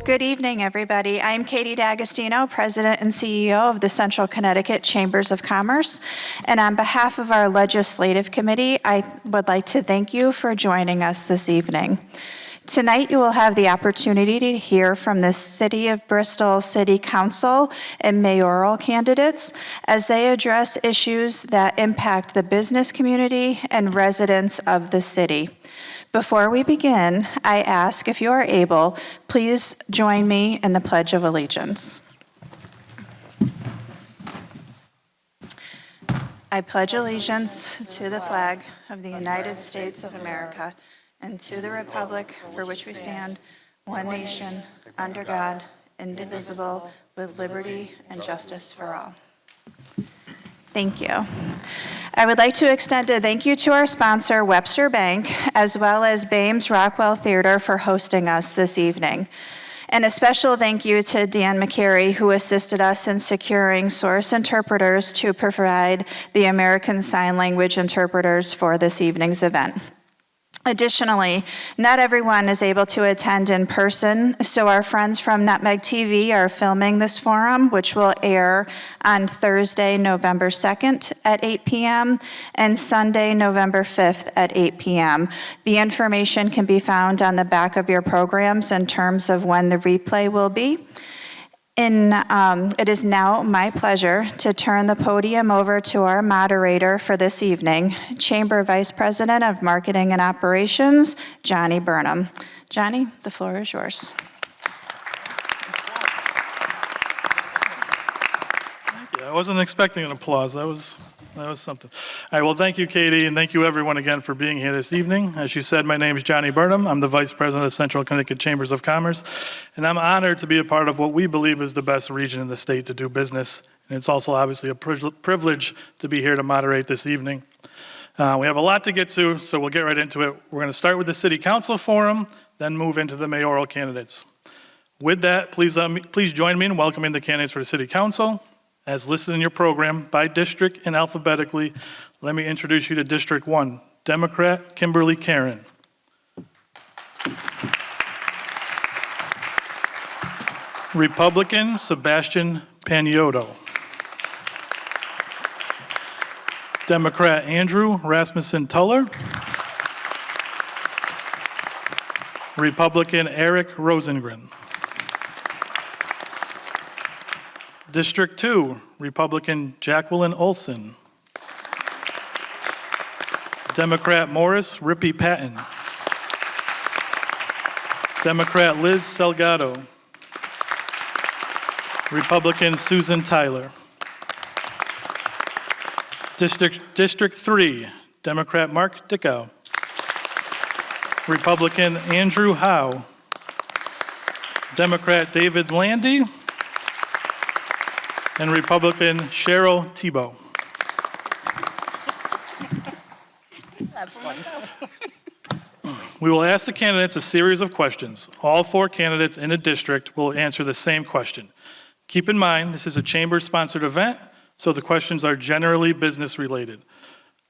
Good evening, everybody. I'm Katie D'Agostino, President and CEO of the Central Connecticut Chambers of Commerce. And on behalf of our Legislative Committee, I would like to thank you for joining us this evening. Tonight, you will have the opportunity to hear from the City of Bristol City Council and mayoral candidates as they address issues that impact the business community and residents of the city. Before we begin, I ask if you are able, please join me in the Pledge of Allegiance. I pledge allegiance to the flag of the United States of America and to the republic for which we stand, one nation, under God, indivisible, with liberty and justice for all. Thank you. I would like to extend a thank you to our sponsor, Webster Bank, as well as Bames Rockwell Theater for hosting us this evening. And a special thank you to Dan McCary, who assisted us in securing source interpreters to provide the American Sign Language interpreters for this evening's event. Additionally, not everyone is able to attend in person, so our friends from Nutmeg TV are filming this forum, which will air on Thursday, November 2nd at 8 p.m. and Sunday, November 5th at 8 p.m. The information can be found on the back of your programs in terms of when the replay will be. It is now my pleasure to turn the podium over to our moderator for this evening, Chamber Vice President of Marketing and Operations, Johnny Burnham. Johnny, the floor is yours. Thank you. I wasn't expecting an applause. That was something. All right, well, thank you, Katie, and thank you, everyone, again, for being here this evening. As you said, my name is Johnny Burnham. I'm the Vice President of Central Connecticut Chambers of Commerce, and I'm honored to be a part of what we believe is the best region in the state to do business, and it's also obviously a privilege to be here to moderate this evening. We have a lot to get to, so we'll get right into it. We're going to start with the City Council Forum, then move into the mayoral candidates. With that, please join me in welcoming the candidates for the City Council. As listed in your program, by district and alphabetically, let me introduce you to District 1, Democrat Kimberly Karen. Republican Sebastian Paniotto. Democrat Andrew Rasmussen Tuller. Republican Eric Rosengren. District 2, Republican Jacqueline Olson. Democrat Morris Rippey Patton. Democrat Liz Salgado. Republican Susan Tyler. District 3, Democrat Mark Dickow. Republican Andrew Howe. Democrat David Landy. And Republican Cheryl Tebow. That's funny. We will ask the candidates a series of questions. All 4 candidates in a district will answer the same question. Keep in mind, this is a chamber-sponsored event, so the questions are generally business-related.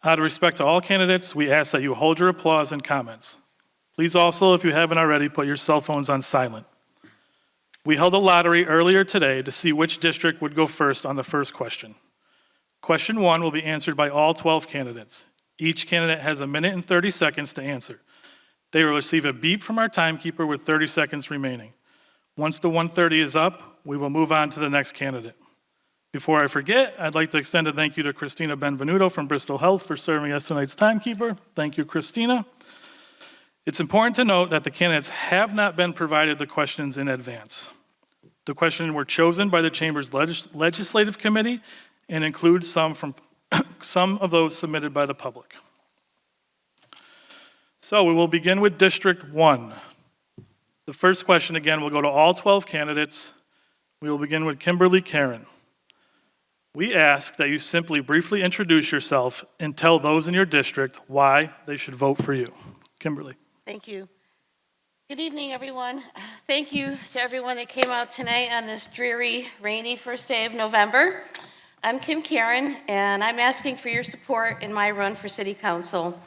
Out of respect to all candidates, we ask that you hold your applause and comments. Please also, if you haven't already, put your cell phones on silent. We held a lottery earlier today to see which district would go first on the first question. Question 1 will be answered by all 12 candidates. Each candidate has 1 minute and 30 seconds to answer. They will receive a beep from our timekeeper with 30 seconds remaining. Once the 1:30 is up, we will move on to the next candidate. Before I forget, I'd like to extend a thank you to Christina Benvenuto from Bristol Health for serving as tonight's timekeeper. Thank you, Christina. It's important to note that the candidates have not been provided the questions in advance. The questions were chosen by the Chamber's Legislative Committee and include some of those submitted by the public. So we will begin with District 1. The first question, again, will go to all 12 candidates. We will begin with Kimberly Karen. We ask that you simply briefly introduce yourself and tell those in your district why they should vote for you. Kimberly. Thank you. Good evening, everyone. Thank you to everyone that came out tonight on this dreary, rainy first day of November. I'm Kim Karen, and I'm asking for your support in my run for City Council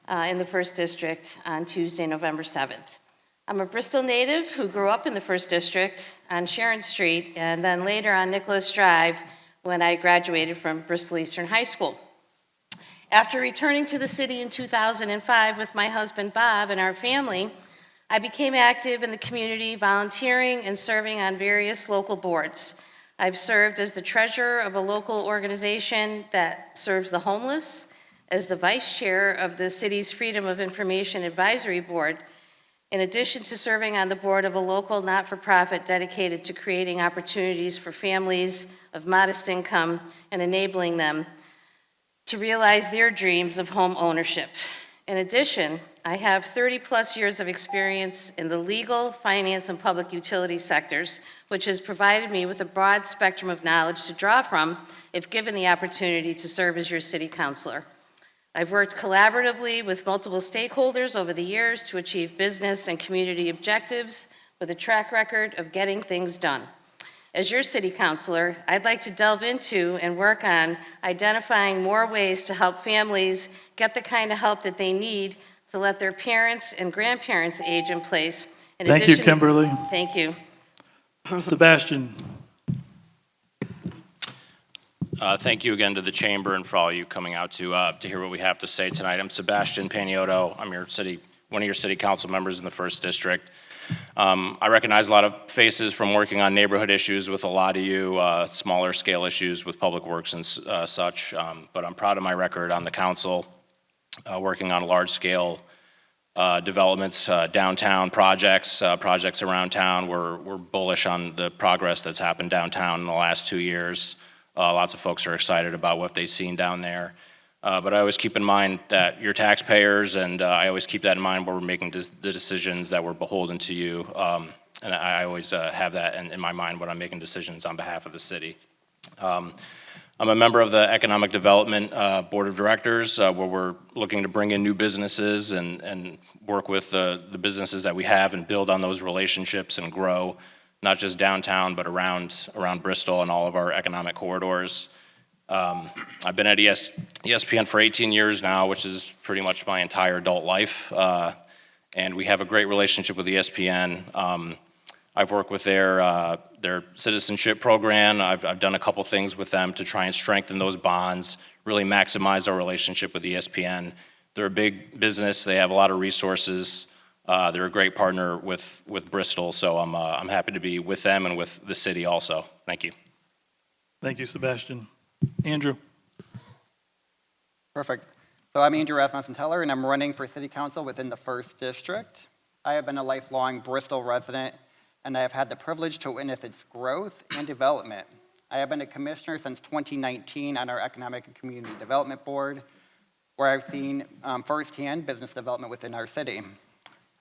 in the 1st District on Tuesday, November 7th. I'm a Bristol native who grew up in the 1st District on Sharon Street and then later on Nicholas Drive when I graduated from Bristol Eastern High School. After returning to the city in 2005 with my husband Bob and our family, I became active in the community, volunteering and serving on various local boards. I've served as the treasurer of a local organization that serves the homeless, as the vice chair of the city's Freedom of Information Advisory Board, in addition to serving on the board of a local not-for-profit dedicated to creating opportunities for families of modest income and enabling them to realize their dreams of home ownership. In addition, I have 30-plus years of experience in the legal, finance, and public utility sectors, which has provided me with a broad spectrum of knowledge to draw from if given the opportunity to serve as your city councilor. I've worked collaboratively with multiple stakeholders over the years to achieve business and community objectives with a track record of getting things done. As your city councilor, I'd like to delve into and work on identifying more ways to help families get the kind of help that they need to let their parents and grandparents age in place. Thank you, Kimberly. Thank you. Sebastian. Thank you again to the chamber and for all you coming out to hear what we have to say tonight. I'm Sebastian Paniotto. I'm one of your city council members in the 1st District. I recognize a lot of faces from working on neighborhood issues with a lot of you, smaller scale issues with public works and such, but I'm proud of my record on the council, working on large scale developments, downtown projects around town. We're bullish on the progress that's happened downtown in the last 2 years. Lots of folks are excited about what they've seen down there. But I always keep in mind that you're taxpayers, and I always keep that in mind when we're making the decisions that we're beholden to you. And I always have that in my mind when I'm making decisions on behalf of the city. I'm a member of the Economic Development Board of Directors, where we're looking to bring in new businesses and work with the businesses that we have and build on those relationships and grow, not just downtown, but around Bristol and all of our economic corridors. I've been at ESPN for 18 years now, which is pretty much my entire adult life, and we have a great relationship with ESPN. I've worked with their citizenship program. I've done a couple things with them to try and strengthen those bonds, really maximize our relationship with ESPN. They're a big business. They have a lot of resources. They're a great partner with Bristol, so I'm happy to be with them and with the city also. Thank you. Thank you, Sebastian. Andrew. Perfect. So I'm Andrew Rasmussen-Teller, and I'm running for City Council within the 1st District. I have been a lifelong Bristol resident, and I have had the privilege to witness its growth and development. I have been a commissioner since 2019 on our Economic and Community Development Board, where I've seen firsthand business development within our city.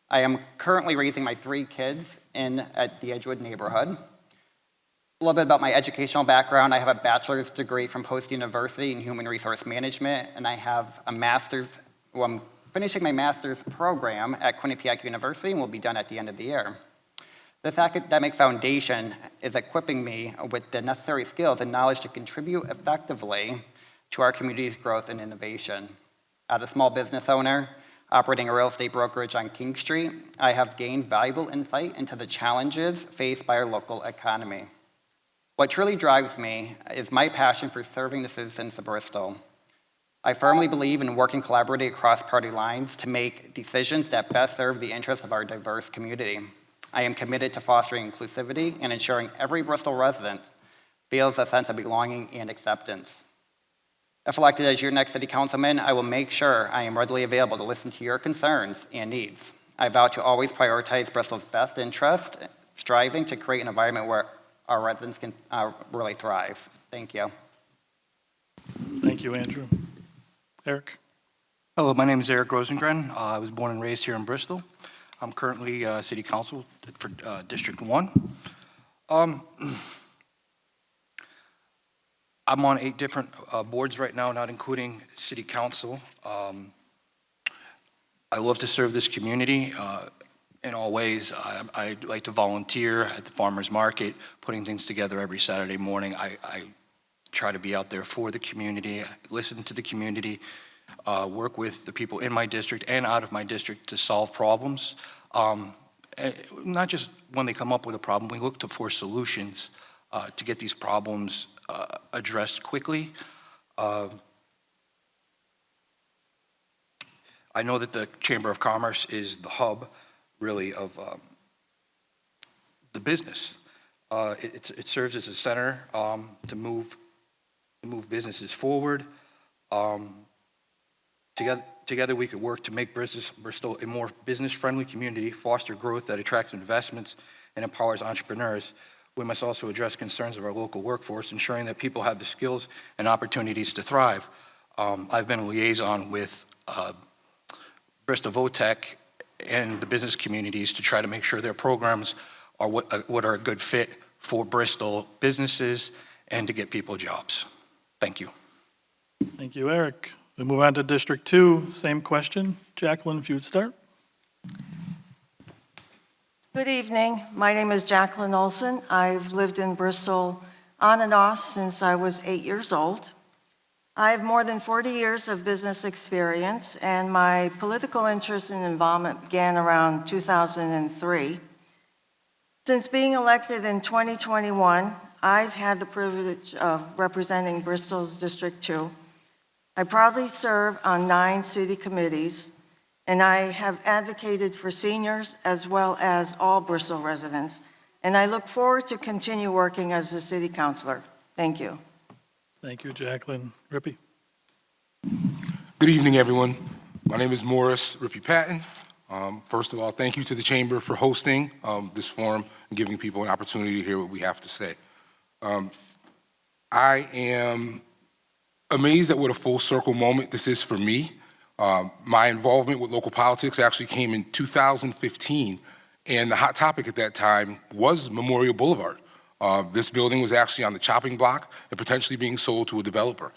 I am currently raising my 3 kids at the Edgewood neighborhood. A little bit about my educational background. I have a bachelor's degree from Post University in Human Resource Management, and I have a master's, I'm finishing my master's program at Quinnipiac University and will be done at the end of the year. This academic foundation is equipping me with the necessary skills and knowledge to contribute effectively to our community's growth and innovation. As a small business owner, operating a real estate brokerage on King Street, I have gained valuable insight into the challenges faced by our local economy. What truly drives me is my passion for serving the citizens of Bristol. I firmly believe in working collaboratively across party lines to make decisions that best serve the interests of our diverse community. I am committed to fostering inclusivity and ensuring every Bristol resident feels a sense of belonging and acceptance. If elected as your next city councilman, I will make sure I am readily available to listen to your concerns and needs. I vow to always prioritize Bristol's best interest, striving to create an environment where our residents can really thrive. Thank you. Thank you, Andrew. Eric. Hello, my name is Eric Rosengren. I was born and raised here in Bristol. I'm currently City Council for District 1. I'm on 8 different boards right now, not including City Council. I love to serve this community in all ways. I like to volunteer at the farmer's market, putting things together every Saturday morning. I try to be out there for the community, listen to the community, work with the people in my district and out of my district to solve problems. not just when they come up with a problem, we look for solutions to get these problems addressed quickly. I know that the Chamber of Commerce is the hub, really, of the business. It serves as a center to move businesses forward. Together we could work to make Bristol a more business-friendly community, foster growth that attracts investments and empowers entrepreneurs. We must also address concerns of our local workforce, ensuring that people have the skills and opportunities to thrive. I've been a liaison with Bristol Votech and the business communities to try to make sure their programs are what are a good fit for Bristol businesses and to get people jobs. Thank you. Thank you, Eric. We move on to District 2, same question. Jacqueline, if you would start. Good evening. My name is Jacqueline Olson. I've lived in Bristol on and off since I was 8 years old. I have more than 40 years of business experience, and my political interest and involvement began around 2003. Since being elected in 2021, I've had the privilege of representing Bristol's District 2. I proudly serve on 9 city committees, and I have advocated for seniors as well as all Bristol residents, and I look forward to continue working as a city councilor. Thank you. Thank you, Jacqueline. Rippy. Good evening, everyone. My name is Morris Rippy Patton. First of all, thank you to the Chamber for hosting this forum and giving people an opportunity to hear what we have to say. I am amazed at what a full circle moment this is for me. My involvement with local politics actually came in 2015, and the hot topic at that time was Memorial Boulevard. This building was actually on the chopping block and potentially being sold to a developer.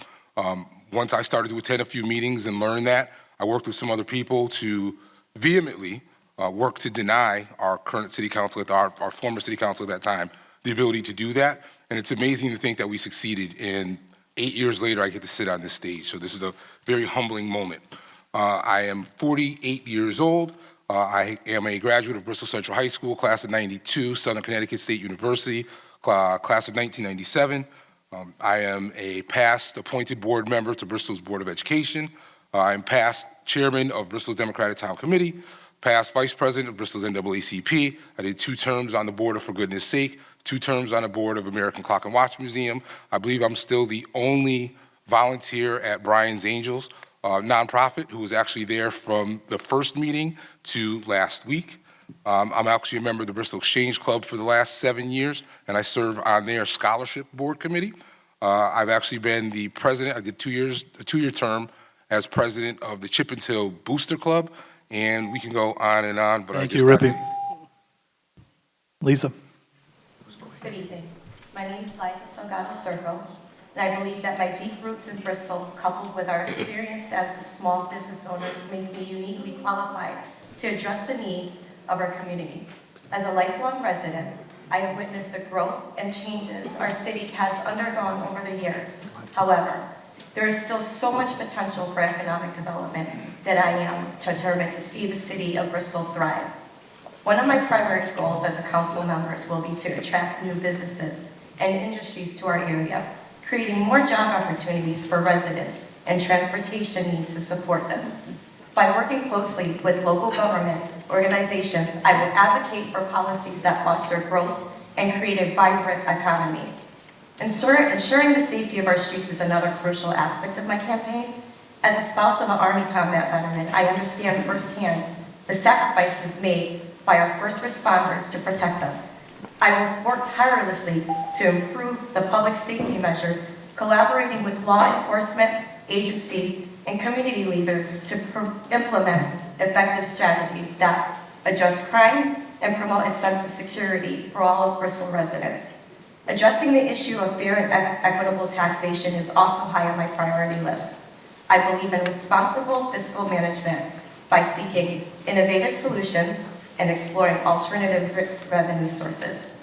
Once I started to attend a few meetings and learn that, I worked with some other people to vehemently work to deny our current city council, our former city council at that time, the ability to do that. And it's amazing to think that we succeeded. And 8 years later, I get to sit on this stage. So this is a very humbling moment. I am 48 years old. I am a graduate of Bristol Central High School, class of '92, Southern Connecticut State University, class of 1997. I am a past appointed board member to Bristol's Board of Education. I'm past chairman of Bristol's Democratic Town Committee, past vice president of Bristol's NAACP. I did 2 terms on the board of For Goodness Sake, 2 terms on the board of American Clock and Watch Museum. I believe I'm still the only volunteer at Brian's Angels, nonprofit, who was actually there from the first meeting to last week. I'm actually a member of the Bristol Exchange Club for the last 7 years, and I serve on their scholarship board committee. I've actually been the president. I did a 2-year term as president of the Chippens Hill Booster Club, and we can go on and on. But Thank you, Rippy. Lisa. Good evening. My name is Liza Salgado Circle, and I believe that my deep roots in Bristol, coupled with our experience as small business owners, make me uniquely qualified to address the needs of our community. As a lifelong resident, I have witnessed the growth and changes our city has undergone over the years. However, there is still so much potential for economic development that I am determined to see the city of Bristol thrive. One of my primary goals as a council member will be to attract new businesses and industries to our area, creating more job opportunities for residents and transportation needs to support this. By working closely with local government organizations, I will advocate for policies that foster growth and create a vibrant economy. Ensuring the safety of our streets is another crucial aspect of my campaign. As a spouse of an Army combat veteran, I understand firsthand the sacrifices made by our first responders to protect us. I will work tirelessly to improve the public safety measures, collaborating with law enforcement agencies and community leaders to implement effective strategies that address crime and promote a sense of security for all of Bristol residents. Addressing the issue of fair and equitable taxation is also high on my priority list. I believe in responsible fiscal management by seeking innovative solutions and exploring alternative revenue sources.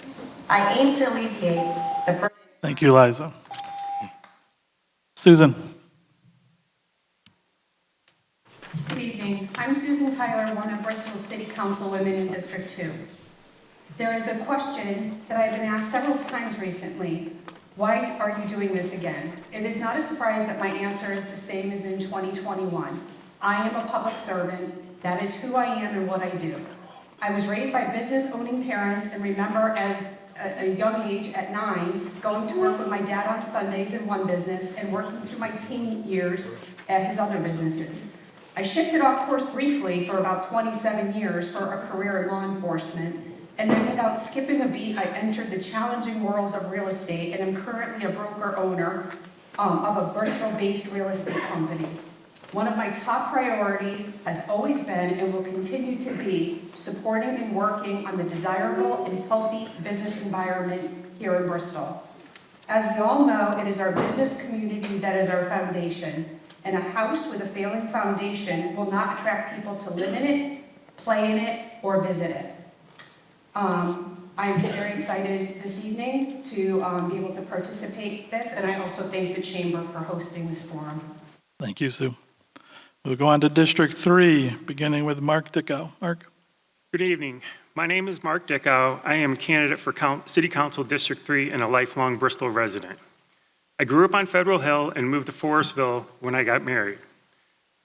I aim to alleviate the burden. Thank you, Liza. Susan. Good evening. I'm Susan Tyler, one of Bristol's City Council women in District 2. There is a question that I've been asked several times recently. Why are you doing this again? It is not a surprise that my answer is the same as in 2021. I am a public servant. That is who I am and what I do. I was raised by business-owning parents and remember as a young age at 9 going to work with my dad on Sundays in one business and working through my teen years at his other businesses. I shifted off course briefly for about 27 years for a career in law enforcement, and then without skipping a beat, I entered the challenging world of real estate and am currently a broker owner of a Bristol-based real estate company. One of my top priorities has always been and will continue to be supporting and working on the desirable and healthy business environment here in Bristol. As we all know, it is our business community that is our foundation, and a house with a failing foundation will not attract people to live in it, play in it, or visit it. I'm very excited this evening to be able to participate in this, and I also thank the Chamber for hosting this forum. Thank you, Sue. We'll go on to District 3, beginning with Mark Dickow. Mark? Good evening. My name is Mark Dickow. I am a candidate for City Council District 3 and a lifelong Bristol resident. I grew up on Federal Hill and moved to Forestville when I got married.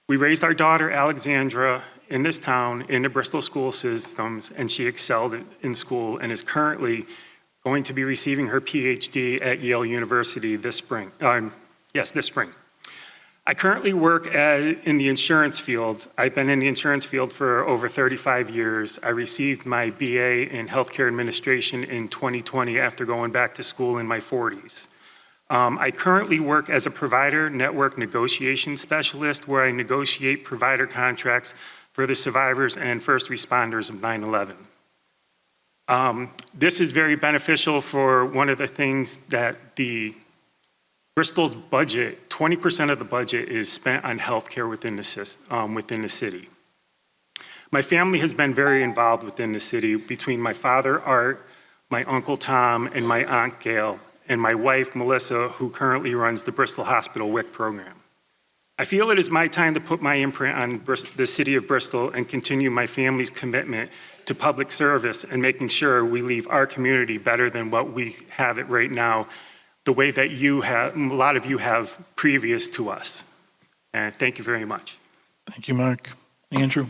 We raised our daughter, Alexandra, in this town in the Bristol school systems, and she excelled in school and is currently going to be receiving her PhD at Yale University this spring. This spring. I currently work in the insurance field. I've been in the insurance field for over 35 years. I received my BA in healthcare administration in 2020 after going back to school in my 40s. I currently work as a provider network negotiation specialist where I negotiate provider contracts for the survivors and first responders of 9/11. This is very beneficial for one of the things that Bristol's budget, 20% of the budget is spent on healthcare within the city. My family has been very involved within the city between my father, Art, my uncle, Tom, and my aunt, Gail, and my wife, Melissa, who currently runs the Bristol Hospital WIC program. I feel it is my time to put my imprint on the city of Bristol and continue my family's commitment to public service and making sure we leave our community better than what we have it right now, the way that a lot of you have previous to us. And thank you very much. Thank you, Mark. Andrew?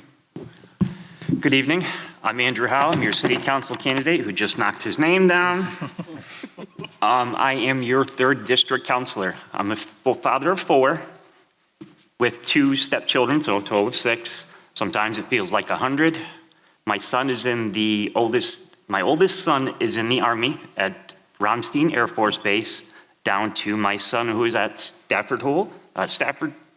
Good evening. I'm Andrew Howe. I'm your city council candidate who just knocked his name down. I am your 3rd district councilor. I'm a father of 4 with 2 stepchildren, so a total of 6. Sometimes it feels like 100. My oldest son is in the Army at Ramstein Air Force Base, down to my son who is at Stafford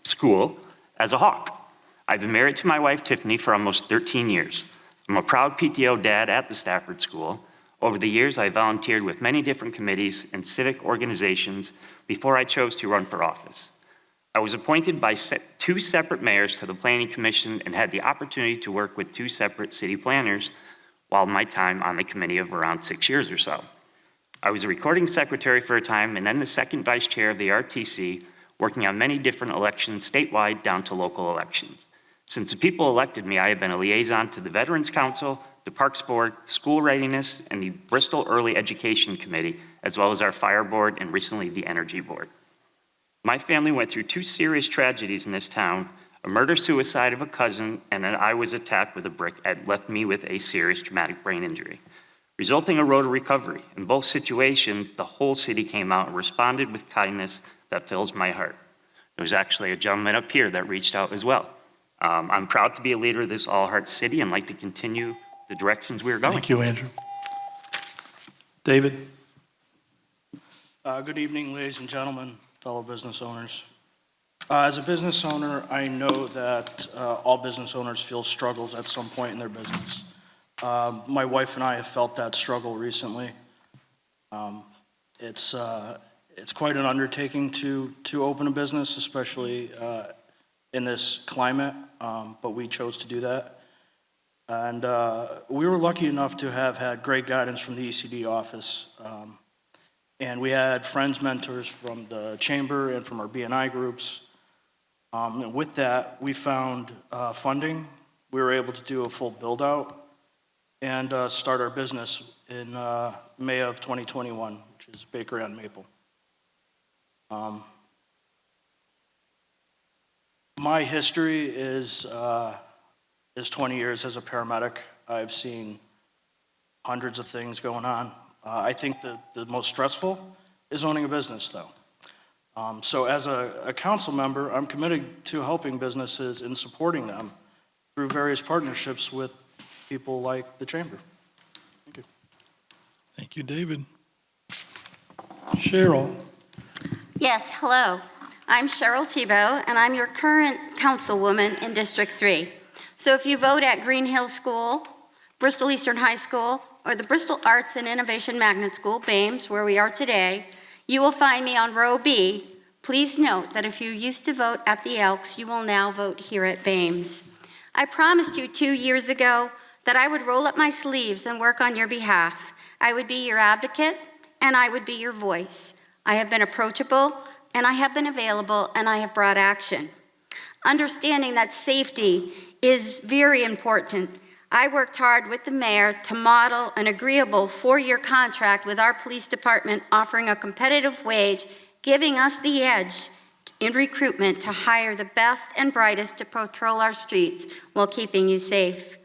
School as a Hawk. I've been married to my wife, Tiffany, for almost 13 years. I'm a proud PTO dad at the Stafford School. Over the years, I volunteered with many different committees and civic organizations before I chose to run for office. I was appointed by 2 separate mayors to the Planning Commission and had the opportunity to work with 2 separate city planners while my time on the committee of around 6 years or so. I was a recording secretary for a time and then the 2nd vice chair of the RTC, working on many different elections statewide down to local elections. Since the people elected me, I have been a liaison to the Veterans Council, the Parks Board, School Readiness, and the Bristol Early Education Committee, as well as our Fire Board and recently the Energy Board. My family went through 2 serious tragedies in this town, a murder-suicide of a cousin, and then I was attacked with a brick that left me with a serious traumatic brain injury, resulting in a road to recovery. In both situations, the whole city came out and responded with kindness that fills my heart. There was actually a gentleman up here that reached out as well. I'm proud to be a leader of this all-heart city and like to continue the directions we're going. Thank you, Andrew. David? Good evening, ladies and gentlemen, fellow business owners. As a business owner, I know that all business owners feel struggles at some point in their business. My wife and I have felt that struggle recently. It's quite an undertaking to open a business, especially in this climate, but we chose to do that. And we were lucky enough to have had great guidance from the ECD office. And we had friends, mentors from the chamber and from our BNI groups. And with that, we found funding we were able to do a full build-out and start our business in May of 2021, which is Bakery on Maple. My history is 20 years as a paramedic. I've seen hundreds of things going on. I think the most stressful is owning a business, though. So as a council member, I'm committed to helping businesses and supporting them through various partnerships with people like the Chamber. Thank you. Thank you, David. Cheryl. Yes, hello. I'm Cheryl Tebow, and I'm your current councilwoman in District 3. So if you vote at Green Hill School, Bristol Eastern High School, or the Bristol Arts and Innovation Magnet School, BAMES, where we are today, you will find me on row B. Please note that if you used to vote at the Elks, you will now vote here at BAMES. I promised you 2 years ago that I would roll up my sleeves and work on your behalf. I would be your advocate, and I would be your voice. I have been approachable, and I have been available, and I have brought action. Understanding that safety is very important, I worked hard with the mayor to model an agreeable 4-year contract with our police department, offering a competitive wage, giving us the edge in recruitment to hire the best and brightest to patrol our streets while keeping you safe.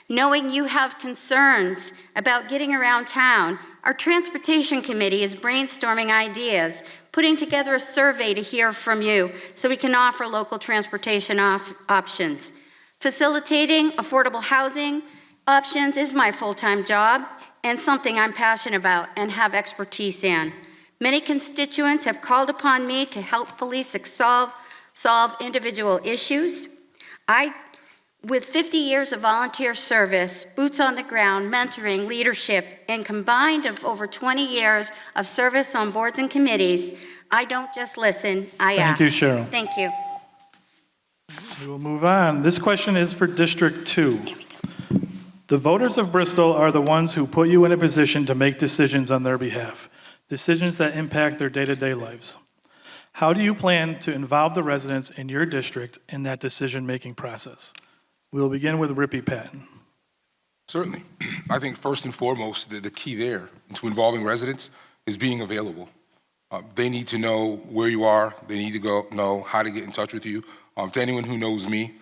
Knowing you have concerns about getting around town, our transportation committee is brainstorming ideas, putting together a survey to hear from you so we can offer local transportation options. Facilitating affordable housing options is my full-time job and something I'm passionate about and have expertise in. Many constituents have called upon me to helpfully solve individual issues. With 50 years of volunteer service, boots on the ground, mentoring, leadership, and combined of over 20 years of service on boards and committees, I don't just listen, I act. Thank you, Cheryl. Thank you. We will move on. This question is for District 2. The voters of Bristol are the ones who put you in a position to make decisions on their behalf, decisions that impact their day-to-day lives. How do you plan to involve the residents in your district in that decision-making process? We'll begin with Rippy Patton. Certainly. I think first and foremost, the key there to involving residents is being available. They need to know where you are. They need to know how to get in touch with you. To anyone who knows me,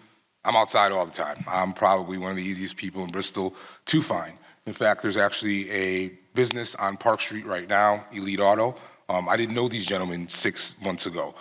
I'm outside all the time. I'm probably one of the easiest people in Bristol to find. In fact, there's actually a business on Park Street right now, Elite Auto. I didn't know these gentlemen 6 months ago.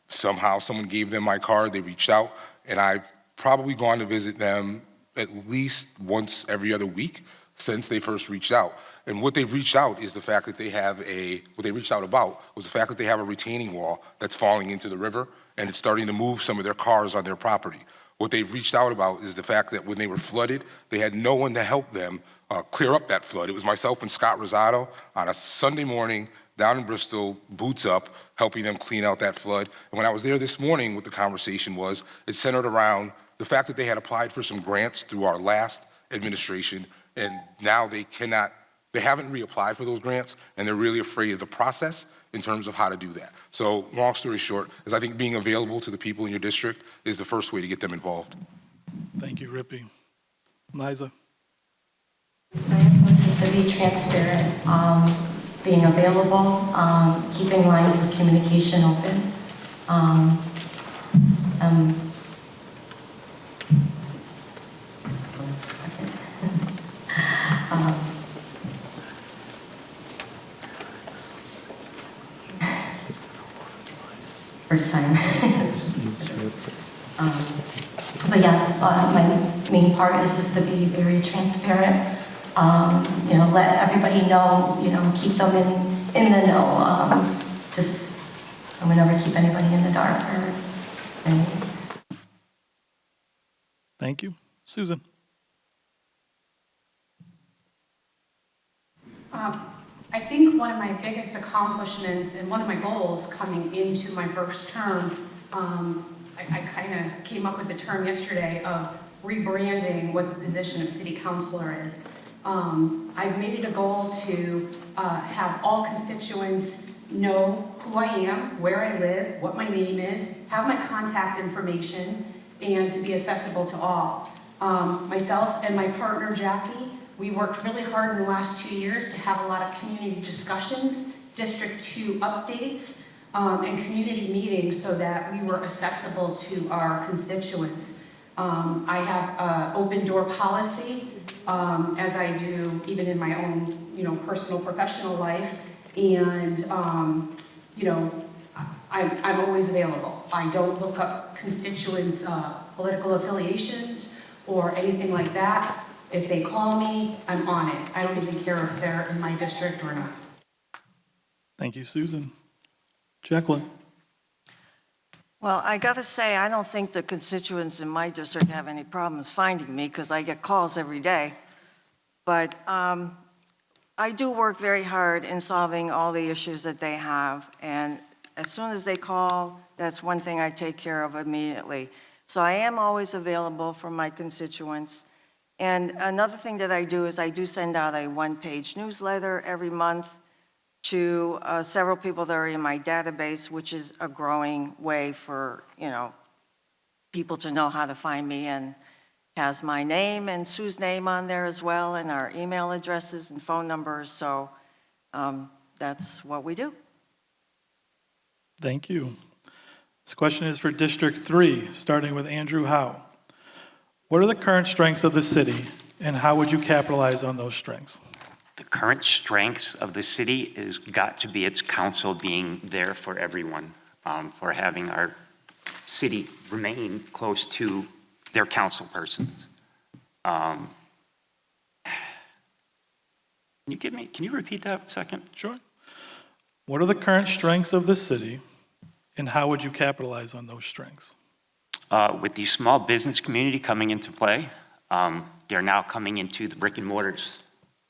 Somehow someone gave them my card, they reached out, and I've probably gone to visit them at least once every other week since they first reached out. And what they've reached out is the fact that they have what they reached out about was the fact that they have a retaining wall that's falling into the river and it's starting to move some of their cars on their property. What they've reached out about is the fact that when they were flooded, they had no one to help them clear up that flood. It was myself and Scott Rosado on a Sunday morning down in Bristol, boots up, helping them clean out that flood. And when I was there this morning, what the conversation was, it centered around the fact that they had applied for some grants through our last administration, and now they haven't reapplied for those grants, and they're really afraid of the process in terms of how to do that. So long story short, is I think being available to the people in your district is the first way to get them involved. Thank you, Rippy. Liza. My approach is to be transparent, being available, keeping lines of communication open. First time. But yeah, my main part is just to be very transparent. Let everybody know, keep them in the know. I would never keep anybody in the dark or anything. Thank you. Susan. I think one of my biggest accomplishments and one of my goals coming into my first term, I kind of came up with the term yesterday of rebranding what the position of city councilor is. I've made it a goal to have all constituents know who I am, where I live, what my name is, have my contact information, and to be accessible to all. Myself and my partner Jackie, we worked really hard in the last 2 years to have a lot of community discussions, District 2 updates, and community meetings so that we were accessible to our constituents. I have an open door policy, as I do even in my own, personal, professional life, and, I'm always available. I don't look up constituents' political affiliations or anything like that. If they call me, I'm on it. I don't even care if they're in my district or not. Thank you, Susan. Jacqueline? Well, I got to say, I don't think the constituents in my district have any problems finding me because I get calls every day. But I do work very hard in solving all the issues that they have. And as soon as they call, that's one thing I take care of immediately. So I am always available for my constituents. And another thing that I do is I do send out a one-page newsletter every month to several people that are in my database, which is a growing way for, people to know how to find me, and has my name and Sue's name on there as well, and our email addresses and phone numbers. So that's what we do. Thank you. This question is for District 3, starting with Andrew Howe. What are the current strengths of the city, and how would you capitalize on those strengths? The current strengths of the city has got to be its council being there for everyone, for having our city remain close to their council persons. Can you repeat that a second? Sure. What are the current strengths of the city, and how would you capitalize on those strengths? With the small business community coming into play, they're now coming into the brick and mortars.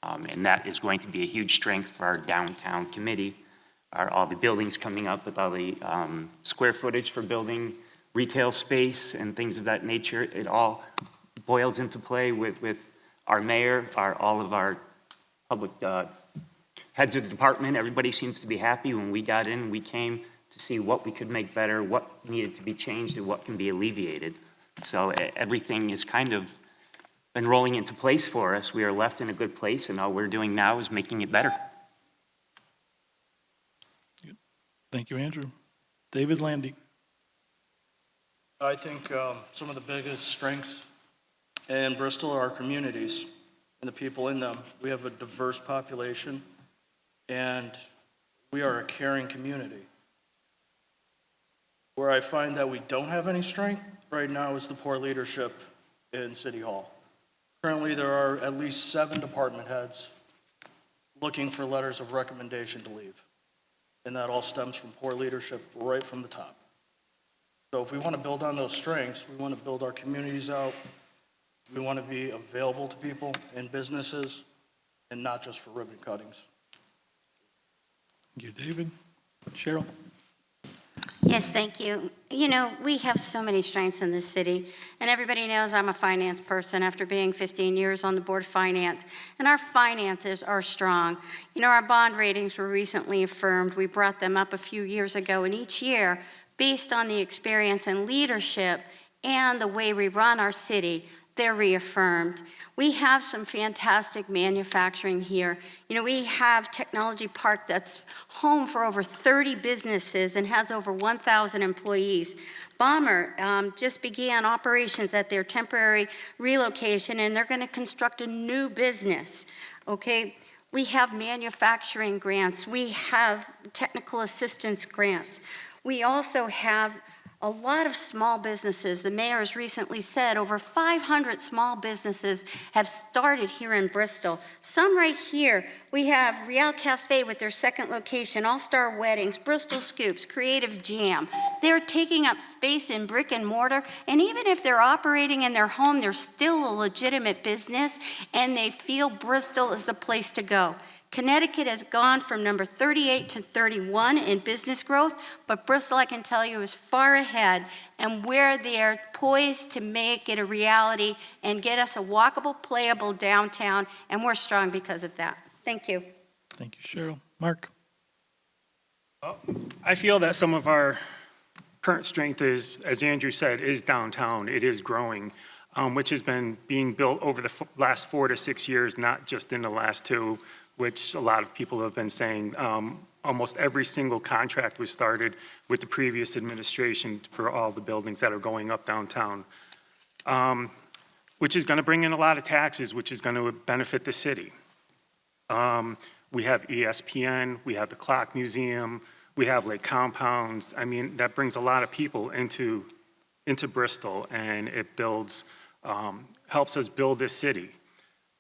And that is going to be a huge strength for our downtown committee. All the buildings coming up with all the square footage for building retail space and things of that nature. It all boils into play with our mayor, all of our public heads of the department. Everybody seems to be happy. When we got in, we came to see what we could make better, what needed to be changed, and what can be alleviated. So everything is kind of been rolling into place for us. We are left in a good place, and all we're doing now is making it better. Thank you, Andrew. David Landy. I think some of the biggest strengths in Bristol are our communities and the people in them. We have a diverse population, and we are a caring community. Where I find that we don't have any strength right now is the poor leadership in City Hall. Currently, there are at least 7 department heads looking for letters of recommendation to leave. And that all stems from poor leadership right from the top. So if we want to build on those strengths, we want to build our communities out, we want to be available to people and businesses, and not just for ribbon cuttings. Thank you, David. Cheryl. Yes, thank you. We have so many strengths in this city, and everybody knows I'm a finance person after being 15 years on the Board of Finance, and our finances are strong. Our bond ratings were recently affirmed. We brought them up a few years ago, and each year, based on the experience and leadership and the way we run our city, they're reaffirmed. We have some fantastic manufacturing here. We have Technology Park that's home for over 30 businesses and has over 1,000 employees. Bomber just began operations at their temporary relocation, and they're going to construct a new business, okay? We have manufacturing grants. We have technical assistance grants. We also have a lot of small businesses. The mayor has recently said over 500 small businesses have started here in Bristol. Some right here. We have Real Cafe with their second location, All-Star Weddings, Bristol Scoops, Creative Jam. They're taking up space in brick and mortar, and even if they're operating in their home, they're still a legitimate business, and they feel Bristol is the place to go. Connecticut has gone from number 38 to 31 in business growth, but Bristol, I can tell you, is far ahead, and we're there poised to make it a reality and get us a walkable, playable downtown, and we're strong because of that. Thank you. Thank you, Cheryl. Mark. I feel that some of our current strength is, as Andrew said, is downtown. It is growing. which has been being built over the last 4 to 6 years, not just in the last 2, which a lot of people have been saying. Almost every single contract was started with the previous administration for all the buildings that are going up downtown, which is going to bring in a lot of taxes, which is going to benefit the city. We have ESPN, we have the Clock Museum, we have Lake Compounds. I mean, that brings a lot of people into Bristol, and it builds, helps us build this city.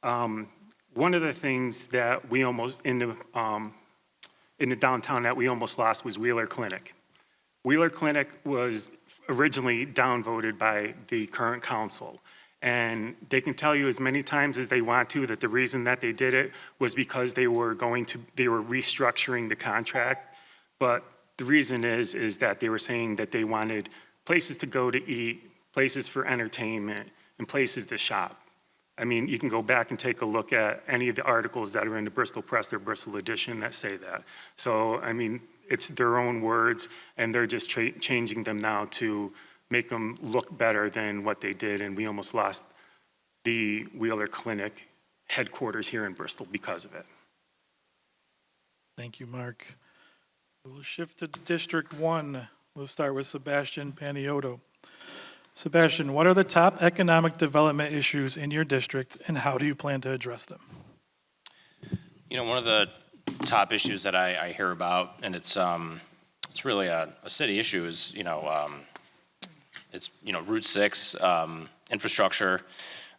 One of the things that we almost, in the downtown that we almost lost was Wheeler Clinic. Wheeler Clinic was originally downvoted by the current council. And they can tell you as many times as they want to that the reason that they did it was because they were restructuring the contract. But the reason is that they were saying that they wanted places to go to eat, places for entertainment, and places to shop. I mean, you can go back and take a look at any of the articles that are in the Bristol Press or Bristol Edition that say that. So, I mean, it's their own words, and they're just changing them now to make them look better than what they did, and we almost lost the Wheeler Clinic headquarters here in Bristol because of it. Thank you, Mark. We'll shift to District 1. We'll start with Sebastian Paniotto. Sebastian, what are the top economic development issues in your district, and how do you plan to address them? You know, one of the top issues that I hear about, and it's really a city issue, is, Route 6, infrastructure,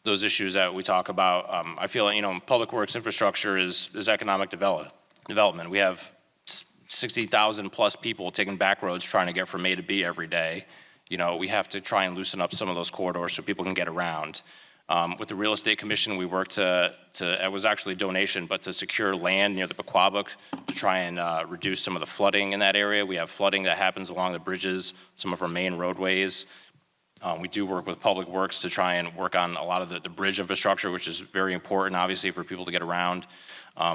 those issues that we talk about. I feel like, public works infrastructure is economic development. We have 60,000 plus people taking back roads trying to get from A to B every day. We have to try and loosen up some of those corridors so people can get around. With the Real Estate Commission, we worked it was actually a donation, but to secure land near the Pequabuk to try and reduce some of the flooding in that area. We have flooding that happens along the bridges, some of our main roadways. We do work with Public Works to try and work on a lot of the bridge infrastructure, which is very important, obviously, for people to get around.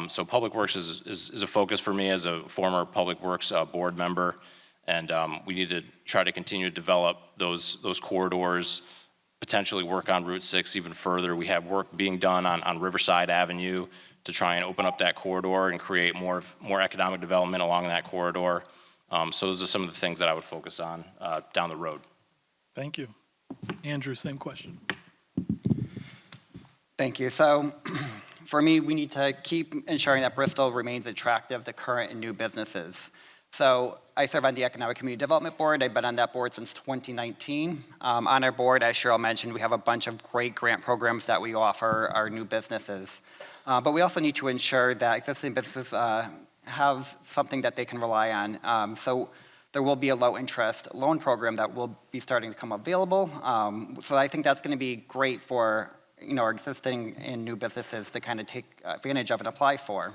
So Public Works is a focus for me as a former Public Works board member. And we need to try to continue to develop those corridors, potentially work on Route 6 even further. We have work being done on Riverside Avenue to try and open up that corridor and create more economic development along that corridor. So those are some of the things that I would focus on down the road. Thank you. Andrew, same question. Thank you. So for me, we need to keep ensuring that Bristol remains attractive to current and new businesses. So I serve on the Economic Community Development Board. I've been on that board since 2019. On our board, as Cheryl mentioned, we have a bunch of great grant programs that we offer our new businesses. But we also need to ensure that existing businesses have something that they can rely on. So there will be a low-interest loan program that will be starting to come available. So I think that's going to be great for our existing and new businesses to kind of take advantage of and apply for.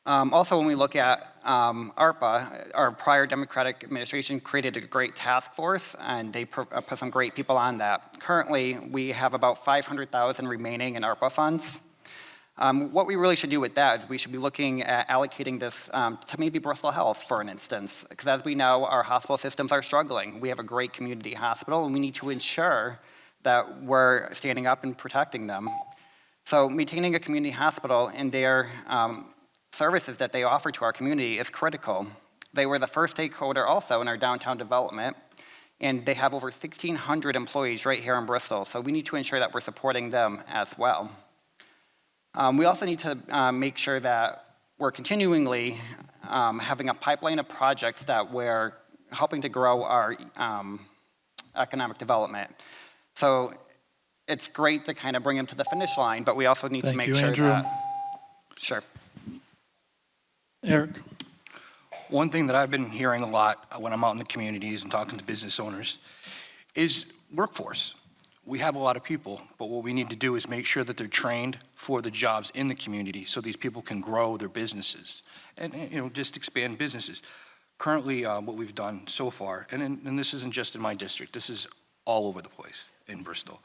Also, when we look at ARPA, our prior Democratic administration created a great task force, and they put some great people on that. Currently, we have about $500,000 remaining in ARPA funds. What we really should do with that is we should be looking at allocating this to maybe Bristol Health, for an instance, because as we know, our hospital systems are struggling. We have a great community hospital, and we need to ensure that we're standing up and protecting them. So maintaining a community hospital and their services that they offer to our community is critical. They were the first stakeholder also in our downtown development, and they have over 1,600 employees right here in Bristol, so we need to ensure that we're supporting them as well. We also need to make sure that we're continually having a pipeline of projects that we're helping to grow our economic development. So it's great to kind of bring them to the finish line, but we also need to make sure Andrew. that... Sure. Eric. One thing that I've been hearing a lot when I'm out in the communities and talking to business owners is workforce. We have a lot of people, but what we need to do is make sure that they're trained for the jobs in the community so these people can grow their businesses and just expand businesses. Currently, what we've done so far, and this isn't just in my district, this is all over the place in Bristol.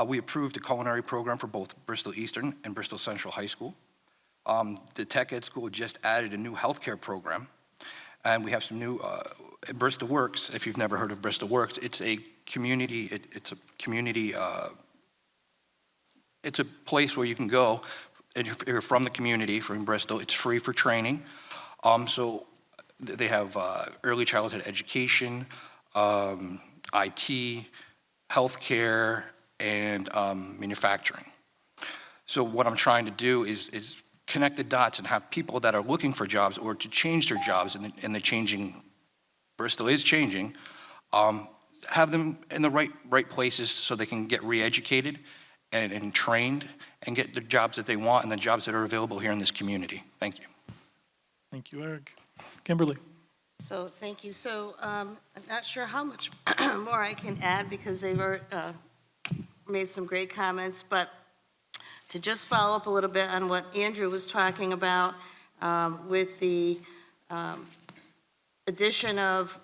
We approved a culinary program for both Bristol Eastern and Bristol Central High School. The Tech Ed School just added a new healthcare program, and we have some new Bristol Works. If you've never heard of Bristol Works, it's a community, it's a community, it's a place where you can go, and if you're from the community, from Bristol, it's free for training. So they have early childhood education, IT, healthcare, and manufacturing. So what I'm trying to do is connect the dots and have people that are looking for jobs or to change their jobs in the changing, Bristol is changing, have them in the right places so they can get re-educated and trained and get the jobs that they want and the jobs that are available here in this community. Thank you. Thank you, Eric. Kimberly. So, thank you. So, I'm not sure how much more I can add because they've made some great comments, but to just follow up a little bit on what Andrew was talking about with the addition of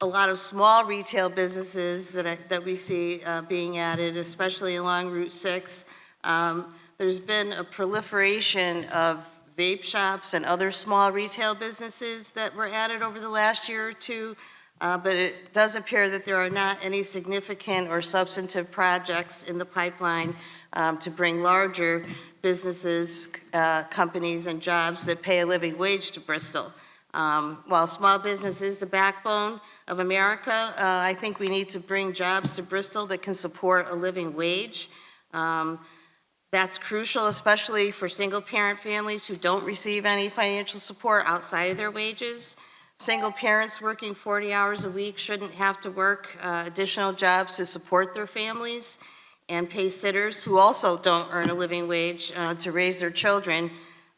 a lot of small retail businesses that we see being added, especially along Route 6. There's been a proliferation of vape shops and other small retail businesses that were added over the last year or two, but it does appear that there are not any significant or substantive projects in the pipeline to bring larger businesses, companies, and jobs that pay a living wage to Bristol. While small business is the backbone of America, I think we need to bring jobs to Bristol that can support a living wage. That's crucial, especially for single-parent families who don't receive any financial support outside of their wages. Single parents working 40 hours a week shouldn't have to work additional jobs to support their families and pay sitters who also don't earn a living wage to raise their children,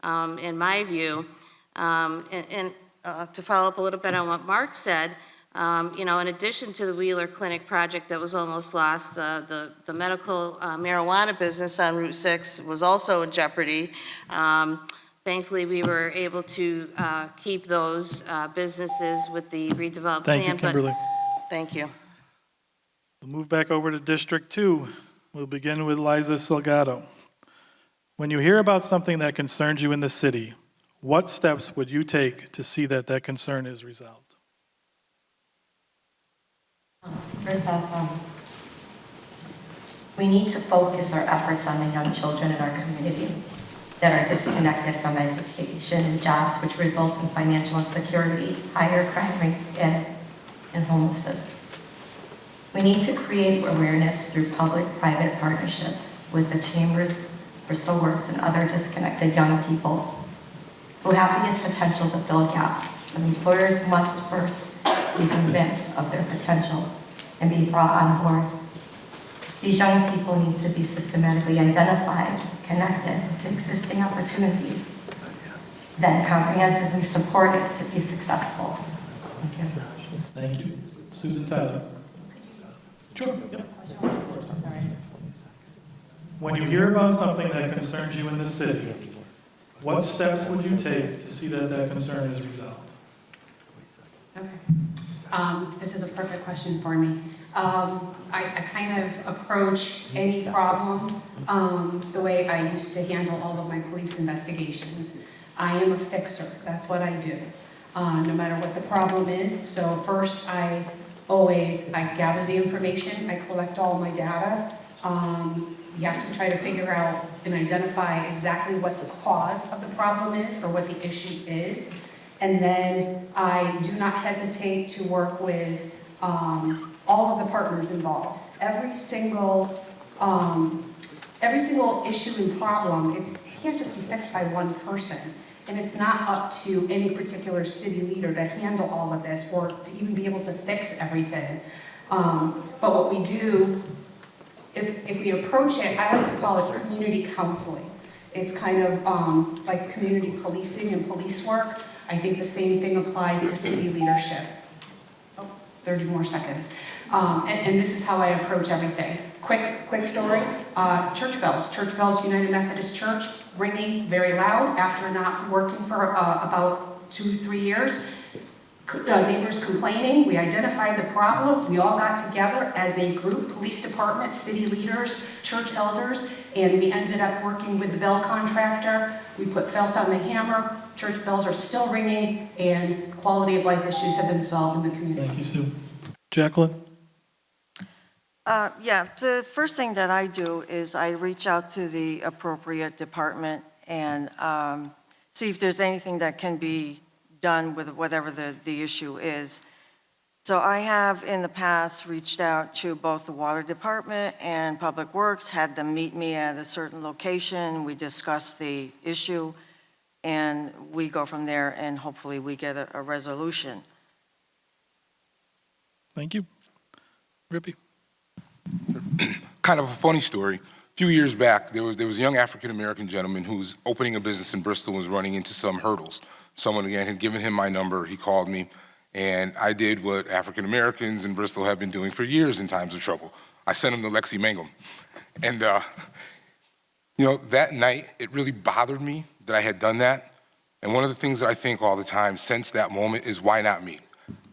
in my view. And to follow up a little bit on what Mark said, in addition to the Wheeler Clinic project that was almost lost, the medical marijuana business on Route 6 was also in jeopardy. Thankfully, we were able to keep those businesses with the redeveloped plan. Thank you, Kimberly. Thank you. We'll move back over to District 2. We'll begin with Liza Salgado. When you hear about something that concerns you in the city, what steps would you take to see that that concern is resolved? First off, we need to focus our efforts on the young children in our community that are disconnected from education and jobs, which results in financial insecurity, higher crime rates, and homelessness. We need to create awareness through public-private partnerships with the Chambers, Bristol Works, and other disconnected young people who have the potential to fill gaps. But employers must first be convinced of their potential and be brought on board. These young people need to be systematically identified, connected to existing opportunities, then comprehensively supported to be successful. Thank you. Thank you. Susan Tyler. Sure. Yep. When you hear about something that concerns you in the city, what steps would you take to see that that concern is resolved? Okay. This is a perfect question for me. I kind of approach any problem the way I used to handle all of my police investigations. I am a fixer. That's what I do, no matter what the problem is. So first, I gather the information. I collect all my data. You have to try to figure out and identify exactly what the cause of the problem is or what the issue is. And then I do not hesitate to work with all of the partners involved. Every single issue and problem, it can't just be fixed by one person. And it's not up to any particular city leader to handle all of this or to even be able to fix everything. But what we do, if we approach it, I like to call it community counseling. It's kind of like community policing and police work. I think the same thing applies to city leadership. 30 more seconds. And this is how I approach everything. Quick story, church bells. Church bells, United Methodist Church, ringing very loud after not working for about 2-3 years. Neighbors complaining, we identified the problem, we all got together as a group, police department, city leaders, church elders, and we ended up working with the bell contractor. We put felt on the hammer, church bells are still ringing, and quality of life issues have been solved in the community. Thank you, Sue. Jacqueline? Yeah, the first thing that I do is I reach out to the appropriate department and see if there's anything that can be done with whatever the issue is. So I have in the past reached out to both the Water Department and Public Works, had them meet me at a certain location. We discuss the issue, and we go from there, and hopefully we get a resolution. Thank you. Rippy. Kind of a funny story. A few years back, there was a young African-American gentleman who was opening a business in Bristol and was running into some hurdles. Someone, again, had given him my number. He called me, and I did what African-Americans in Bristol have been doing for years in times of trouble. I sent him to Lexi Mangum. And, that night, it really bothered me that I had done that. And one of the things that I think all the time since that moment is, why not me?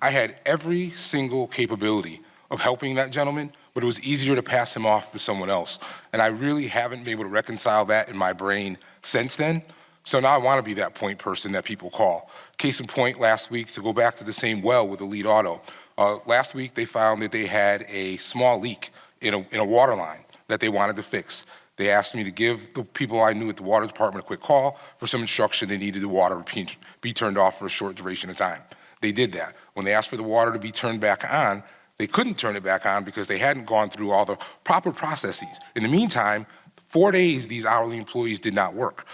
I had every single capability of helping that gentleman, but it was easier to pass him off to someone else. And I really haven't been able to reconcile that in my brain since then. So now I want to be that point person that people call. Case in point, last week, to go back to the same well with Elite Auto, last week they found that they had a small leak in a water line that they wanted to fix. They asked me to give the people I knew at the water department a quick call for some instruction. They needed the water to be turned off for a short duration of time. They did that. When they asked for the water to be turned back on, they couldn't turn it back on because they hadn't gone through all the proper processes. In the meantime, 4 days, these hourly employees did not work.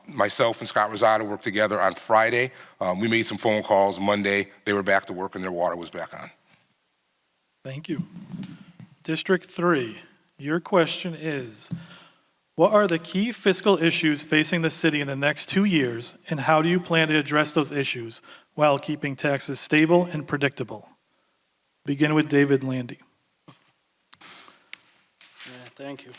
Myself and Scott Rosado worked together on Friday. We made some phone calls. Monday, they were back to work and their water was back on. Thank you. District 3, your question is, what are the key fiscal issues facing the city in the next 2 years, and how do you plan to address those issues while keeping taxes stable and predictable? Begin with David Landy. Yeah, thank you.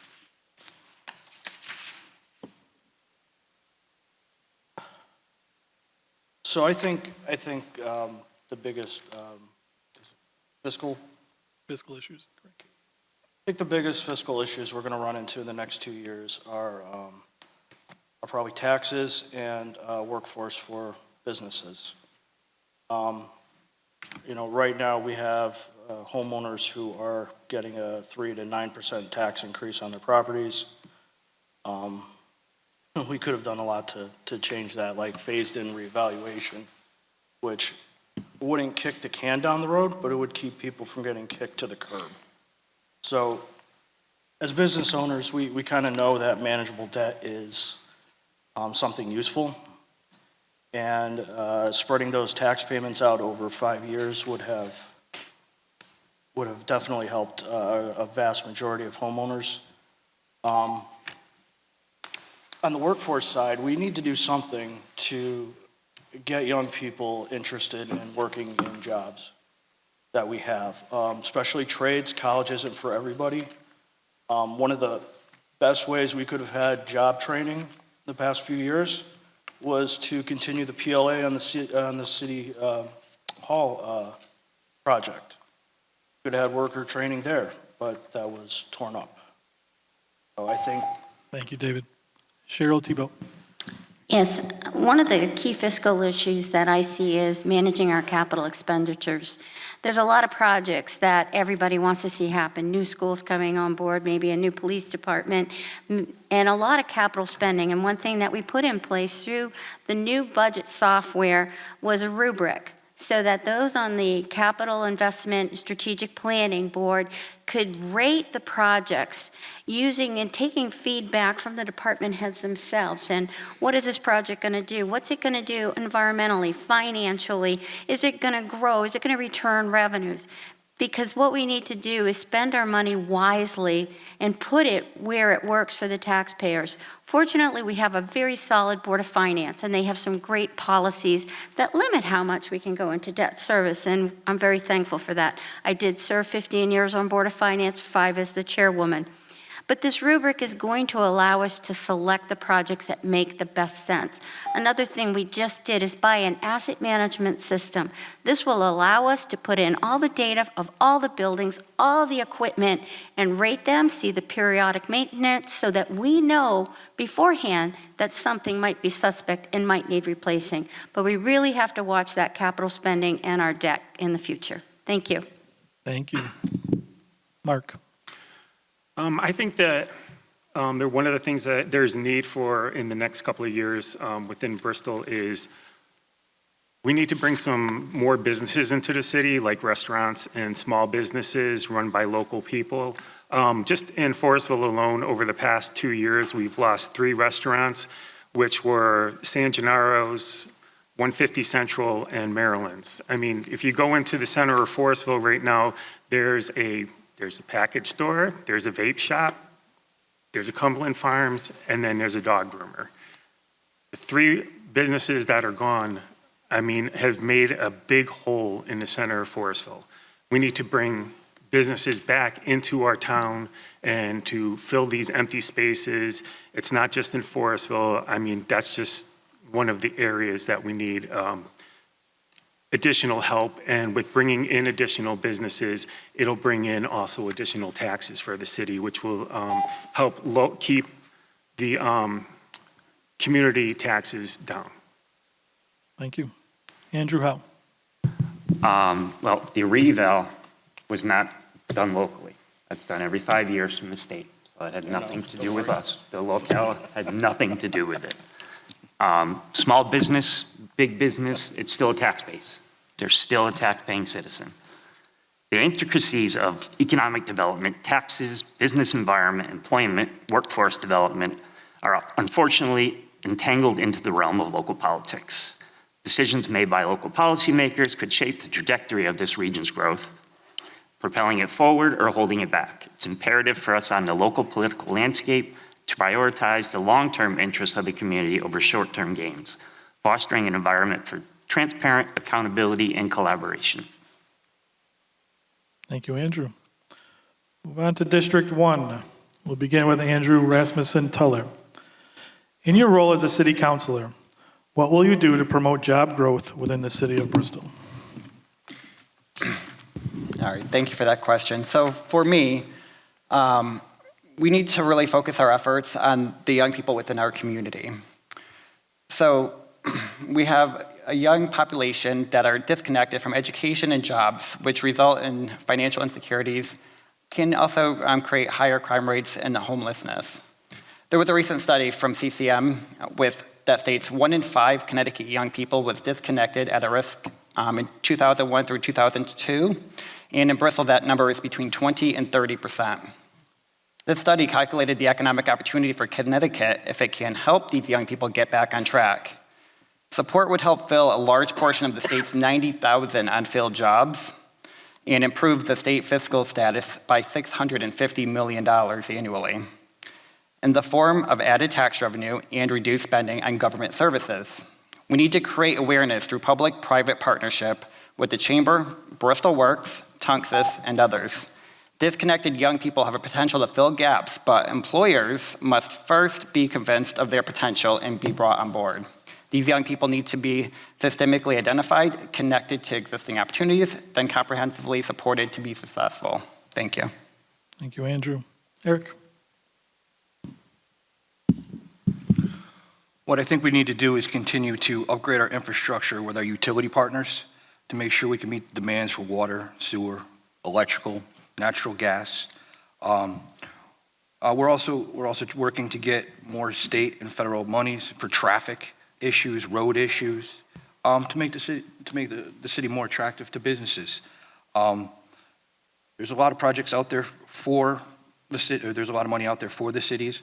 So I think the biggest fiscal issues. Correct. I think the biggest fiscal issues we're going to run into in the next 2 years are probably taxes and workforce for businesses. Right now we have homeowners who are getting a 3 to 9% tax increase on their properties. We could have done a lot to change that, like phased-in reevaluation, which wouldn't kick the can down the road, but it would keep people from getting kicked to the curb. So as business owners, we kind of know that manageable debt is something useful. And spreading those tax payments out over 5 years would have definitely helped a vast majority of homeowners. On the workforce side, we need to do something to get young people interested in working in jobs that we have, especially trades. College isn't for everybody. One of the best ways we could have had job training the past few years was to continue the PLA on the city hall project. Could have had worker training there, but that was torn up. So I think. Thank you, David. Cheryl Thibault. Yes, one of the key fiscal issues that I see is managing our capital expenditures. There's a lot of projects that everybody wants to see happen, new schools coming on board, maybe a new police department, and a lot of capital spending. And one thing that we put in place through the new budget software was a rubric, so that those on the Capital Investment Strategic Planning Board could rate the projects using and taking feedback from the department heads themselves. And what is this project going to do? What's it going to do environmentally, financially? Is it going to grow? Is it going to return revenues? Because what we need to do is spend our money wisely and put it where it works for the taxpayers. Fortunately, we have a very solid Board of Finance, and they have some great policies that limit how much we can go into debt service, and I'm very thankful for that. I did serve 15 years on Board of Finance, 5 as the chairwoman. But this rubric is going to allow us to select the projects that make the best sense. Another thing we just did is buy an asset management system. This will allow us to put in all the data of all the buildings, all the equipment, and rate them, see the periodic maintenance, so that we know beforehand that something might be suspect and might need replacing. But we really have to watch that capital spending and our debt in the future. Thank you. Thank you. Mark. I think that one of the things that there's need for in the next couple of years within Bristol is we need to bring some more businesses into the city, like restaurants and small businesses run by local people. Just in Forestville alone, over the past 2 years, we've lost 3 restaurants, which were San Gennaro's, 150 Central, and Maryland's. I mean, if you go into the center of Forestville right now, there's a package store, there's a vape shop, there's a Cumberland Farms, and then there's a dog groomer. The 3 businesses that are gone, I mean, have made a big hole in the center of Forestville. We need to bring businesses back into our town and to fill these empty spaces. It's not just in Forestville. I mean, that's just one of the areas that we need additional help. And with bringing in additional businesses, it'll bring in also additional taxes for the city, which will help keep the community taxes down. Thank you. Andrew Howe. Well, the reval was not done locally. That's done every 5 years from the state. So it had nothing to do with us. The locale had nothing to do with it. Small business, big business, it's still a tax base. They're still a tax-paying citizen. The intricacies of economic development, taxes, business environment, employment, workforce development are unfortunately entangled into the realm of local politics. Decisions made by local policymakers could shape the trajectory of this region's growth, propelling it forward or holding it back. It's imperative for us on the local political landscape to prioritize the long-term interests of the community over short-term gains, fostering an environment for transparent accountability and collaboration. Thank you, Andrew. Move on to District 1. We'll begin with Andrew Rasmussen Tuller. In your role as a city councilor, what will you do to promote job growth within the city of Bristol? All right, thank you for that question. So for me, we need to really focus our efforts on the young people within our community. So we have a young population that are disconnected from education and jobs, which result in financial insecurities, can also create higher crime rates and homelessness. There was a recent study from CCM that states 1 in 5 Connecticut young people was disconnected at a risk in 2001 through 2002. And in Bristol, that number is between 20 and 30%. This study calculated the economic opportunity for Connecticut if it can help these young people get back on track. Support would help fill a large portion of the state's 90,000 unfilled jobs and improve the state fiscal status by $650 million annually in the form of added tax revenue and reduced spending on government services. We need to create awareness through public-private partnership with the Chamber, Bristol Works, Tunxus, and others. Disconnected young people have a potential to fill gaps, but employers must first be convinced of their potential and be brought on board. These young people need to be systemically identified, connected to existing opportunities, then comprehensively supported to be successful. Thank you. Thank you, Andrew. Eric? What I think we need to do is continue to upgrade our infrastructure with our utility partners to make sure we can meet the demands for water, sewer, electrical, natural gas. We're also working to get more state and federal monies for traffic issues, road issues, to make the city more attractive to businesses. There's a lot of projects out there for the city. There's a lot of money out there for the cities.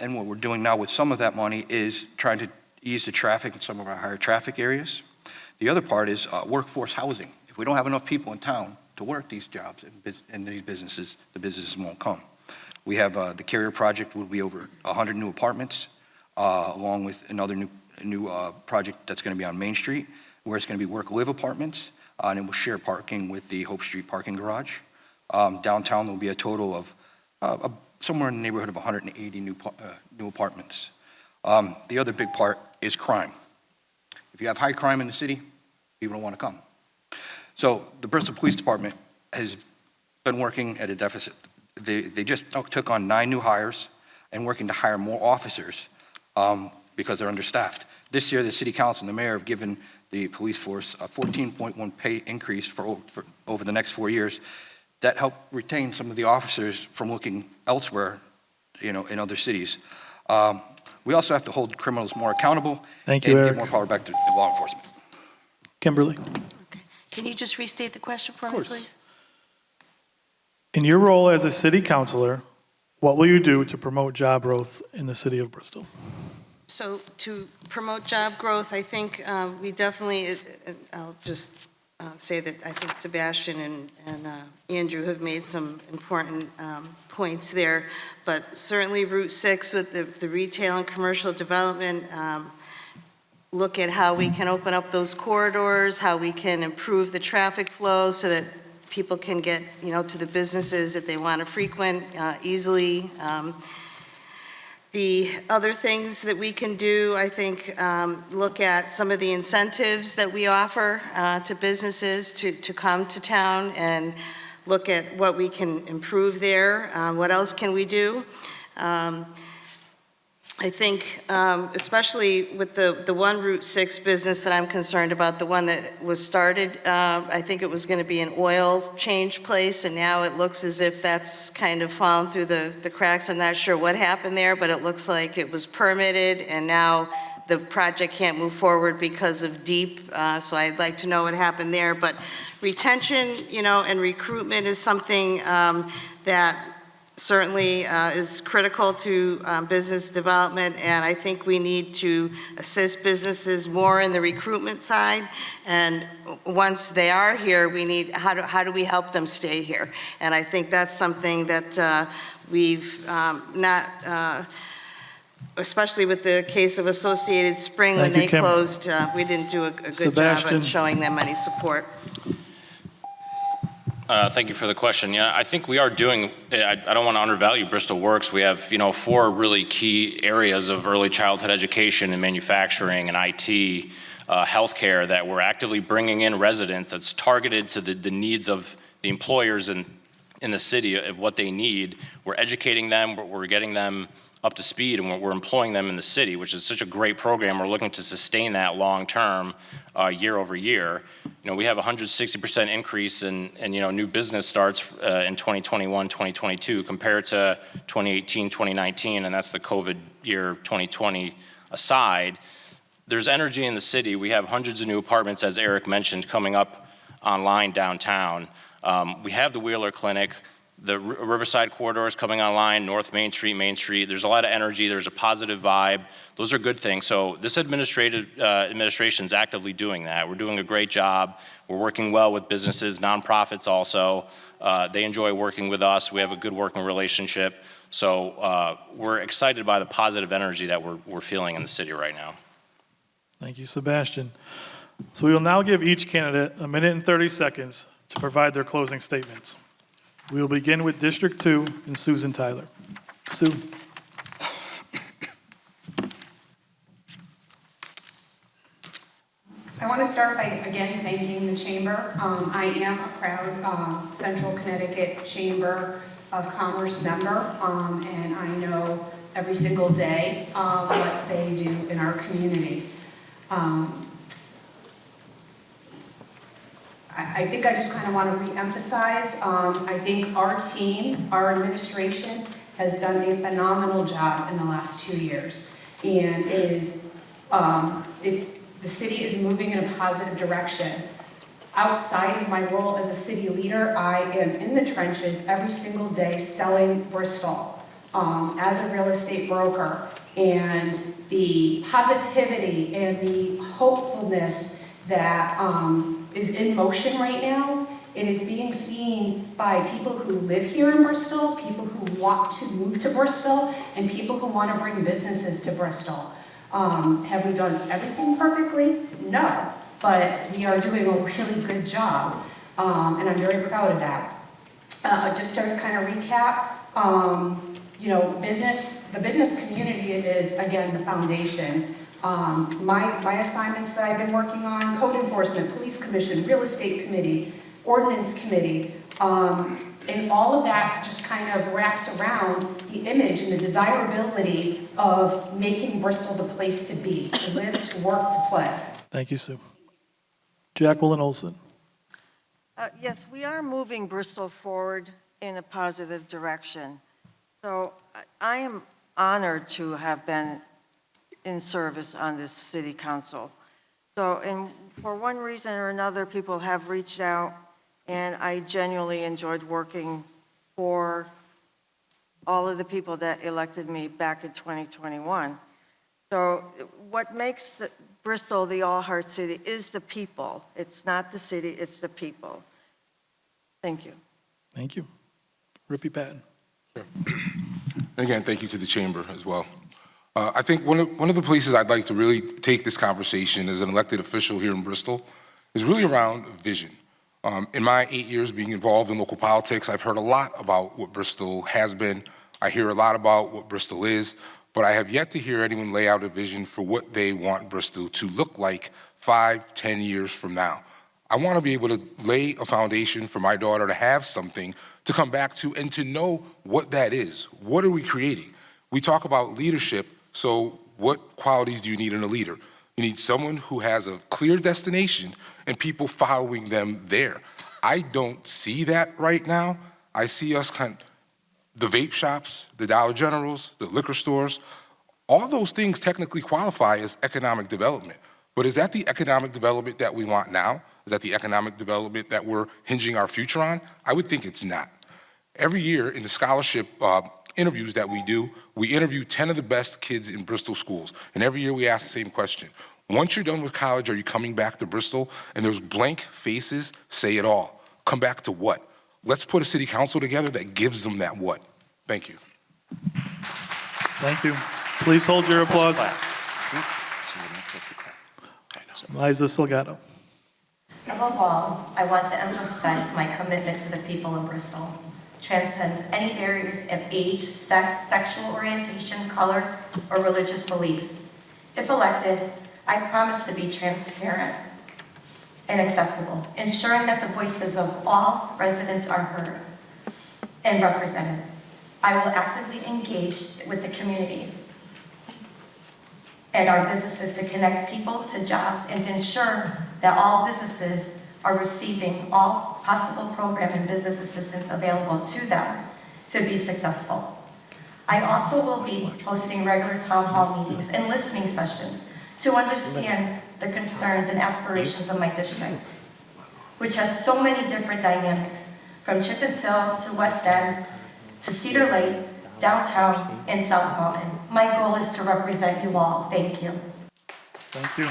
And what we're doing now with some of that money is trying to ease the traffic in some of our higher traffic areas. The other part is workforce housing. If we don't have enough people in town to work these jobs and these businesses, the businesses won't come. We have the Carrier Project will be over 100 new apartments, along with another new project that's going to be on Main Street, where it's going to be work-live apartments, and it will share parking with the Hope Street parking garage. Downtown, there will be a total of somewhere in the neighborhood of 180 new apartments. The other big part is crime. If you have high crime in the city, people don't want to come. So the Bristol Police Department has been working at a deficit. They just took on 9 new hires and working to hire more officers because they're understaffed. This year, the City Council and the Mayor have given the police force a 14.1 pay increase for over the next 4 years. that help retain some of the officers from looking elsewhere, in other cities. We also have to hold criminals more accountable. Thank you, and Eric. give more power back to law enforcement. Kimberly, Can you just restate the question for me, please? in your role as a city councilor, what will you do to promote job growth in the city of Bristol? So to promote job growth, I think we definitely, I'll just say that I think Sebastian and Andrew have made some important points there, but certainly Route 6 with the retail and commercial development, look at how we can open up those corridors, how we can improve the traffic flow so that people can get, to the businesses that they want to frequent easily. The other things that we can do, I think, look at some of the incentives that we offer to businesses to come to town and look at what we can improve there. What else can we do? I think, especially with the one Route 6 business that I'm concerned about, the one that was started, I think it was going to be an oil change place, and now it looks as if that's kind of fallen through the cracks. I'm not sure what happened there, but it looks like it was permitted, and now the project can't move forward because of DEEP, so I'd like to know what happened there. But retention, and recruitment is something that certainly is critical to business development, and I think we need to assist businesses more in the recruitment side. And once they are here, we need, how do we help them stay here? And I think that's something that we've not, especially with the case of Associated Spring, when they closed, we didn't do a good job at showing them any support. Thank you for the question. Yeah, I think we are doing, I don't want to undervalue Bristol Works. We have, 4 really key areas of early childhood education and manufacturing and IT, healthcare, that we're actively bringing in residents that's targeted to the needs of the employers in the city of what they need. We're educating them, we're getting them up to speed, and we're employing them in the city, which is such a great program. We're looking to sustain that long term, year over year. We have a 160% increase in new business starts in 2021, 2022 compared to 2018, 2019, and that's the COVID year 2020 aside. There's energy in the city. We have hundreds of new apartments, as Eric mentioned, coming up online downtown. We have the Wheeler Clinic. The Riverside corridor is coming online, North Main Street, Main Street. There's a lot of energy. There's a positive vibe. Those are good things. So this administration is actively doing that. We're doing a great job. We're working well with businesses, nonprofits also. They enjoy working with us. We have a good working relationship. So we're excited by the positive energy that we're feeling in the city right now. Thank you, Sebastian. So we will now give each candidate 1 minute and 30 seconds to provide their closing statements. We will begin with District 2 and Susan Tyler. Sue. I want to start by, again, thanking the Chamber. I am a proud Central Connecticut Chamber of Commerce member, and I know every single day what they do in our community. I think I just kind of want to re-emphasize, I think our team, our administration, has done a phenomenal job in the last 2 years. And it is, the city is moving in a positive direction. Outside of my role as a city leader, I am in the trenches every single day selling Bristol as a real estate broker. And the positivity and the hopefulness that is in motion right now, it is being seen by people who live here in Bristol, people who want to move to Bristol, and people who want to bring businesses to Bristol. Have we done everything perfectly? No, but we are doing a really good job, and I'm very proud of that. Just to kind of recap, the business community is, again, the foundation. My assignments that I've been working on, code enforcement, police commission, real estate committee, ordinance committee, and all of that just kind of wraps around the image and the desirability of making Bristol the place to be, to live, to work, to play. Thank you, Sue. Jacqueline Olson. Yes, we are moving Bristol forward in a positive direction. So I am honored to have been in service on this city council. So, and for one reason or another, people have reached out, and I genuinely enjoyed working for all of the people that elected me back in 2021. So what makes Bristol the all-heart city is the people. It's not the city, it's the people. Thank you. Thank you. Rippy Patton. And again, thank you to the chamber as well. I think one of the places I'd like to really take this conversation as an elected official here in Bristol is really around vision. In my 8 years being involved in local politics, I've heard a lot about what Bristol has been. I hear a lot about what Bristol is, but I have yet to hear anyone lay out a vision for what they want Bristol to look like 5, 10 years from now. I want to be able to lay a foundation for my daughter to have something to come back to and to know what that is. What are we creating? We talk about leadership, so what qualities do you need in a leader? You need someone who has a clear destination and people following them there. I don't see that right now. I see us the vape shops, the Dollar Generals, the liquor stores, all those things technically qualify as economic development. But is that the economic development that we want now? Is that the economic development that we're hinging our future on? I would think it's not. Every year in the scholarship interviews that we do, we interview 10 of the best kids in Bristol schools. And every year we ask the same question. Once you're done with college, are you coming back to Bristol? And those blank faces say it all. Come back to what? Let's put a city council together that gives them that what. Thank you. Thank you. Please hold your applause. Liza Salgado. Above all, I want to emphasize my commitment to the people of Bristol. Transcends any barriers of age, sex, sexual orientation, color, or religious beliefs. If elected, I promise to be transparent and accessible, ensuring that the voices of all residents are heard and represented. I will actively engage with the community and our businesses to connect people to jobs and to ensure that all businesses are receiving all possible program and business assistance available to them to be successful. I also will be hosting regular town hall meetings and listening sessions to understand the concerns and aspirations of my district, which has so many different dynamics, from Chippens Hill to West End to Cedar Lake, downtown, and South Mountain. My goal is to represent you all. Thank you. Thank you.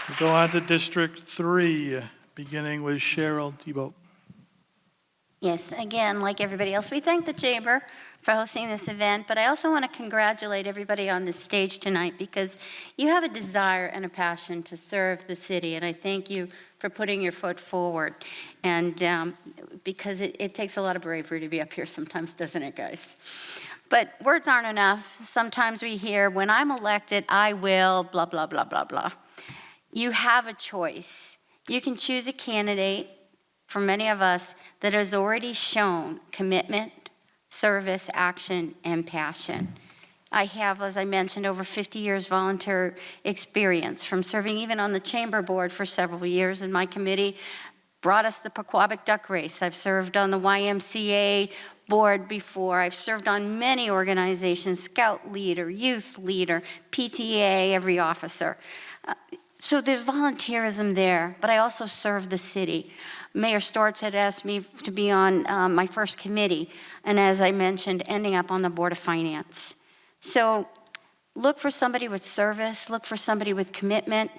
We go on to District 3, beginning with Cheryl Thibault. Yes, again, like everybody else, we thank the Chamber for hosting this event, but I also want to congratulate everybody on this stage tonight because you have a desire and a passion to serve the city, and I thank you for putting your foot forward. And because it takes a lot of bravery to be up here sometimes, doesn't it, guys? But words aren't enough. Sometimes we hear, when I'm elected, I will, blah, blah, blah, blah, blah. You have a choice. You can choose a candidate, for many of us, that has already shown commitment, service, action, and passion. I have, as I mentioned, over 50 years volunteer experience from serving even on the chamber board for several years, and my committee brought us the Pequabic Duck Race. I've served on the YMCA board before. I've served on many organizations, Scout Leader, Youth Leader, PTA, every officer. So there's volunteerism there, but I also serve the city. Mayor Stortz had asked me to be on my first committee, and as I mentioned, ending up on the Board of Finance. So look for somebody with service, look for somebody with commitment.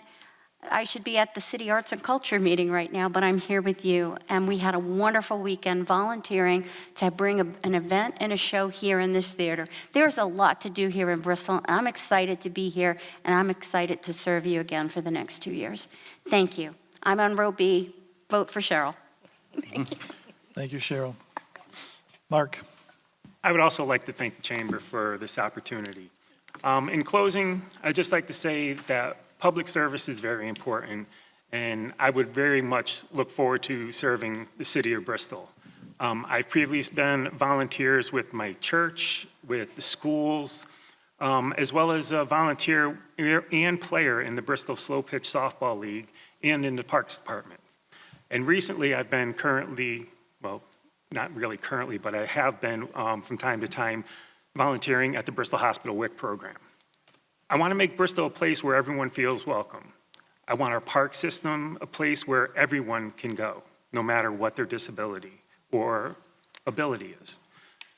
I should be at the City Arts and Culture meeting right now, but I'm here with you, and we had a wonderful weekend volunteering to bring an event and a show here in this theater. There's a lot to do here in Bristol. I'm excited to be here, and I'm excited to serve you again for the next 2 years. Thank you. I'm on row B. Vote for Cheryl. Thank you, Cheryl. Mark. I would also like to thank the Chamber for this opportunity. In closing, I'd just like to say that public service is very important, and I would very much look forward to serving the city of Bristol. I've previously been volunteers with my church, with the schools, as well as a volunteer and player in the Bristol Slow Pitch Softball League and in the Parks Department. And recently, I've been well, not really currently, but I have been from time to time volunteering at the Bristol Hospital WIC program. I want to make Bristol a place where everyone feels welcome. I want our park system a place where everyone can go, no matter what their disability or ability is.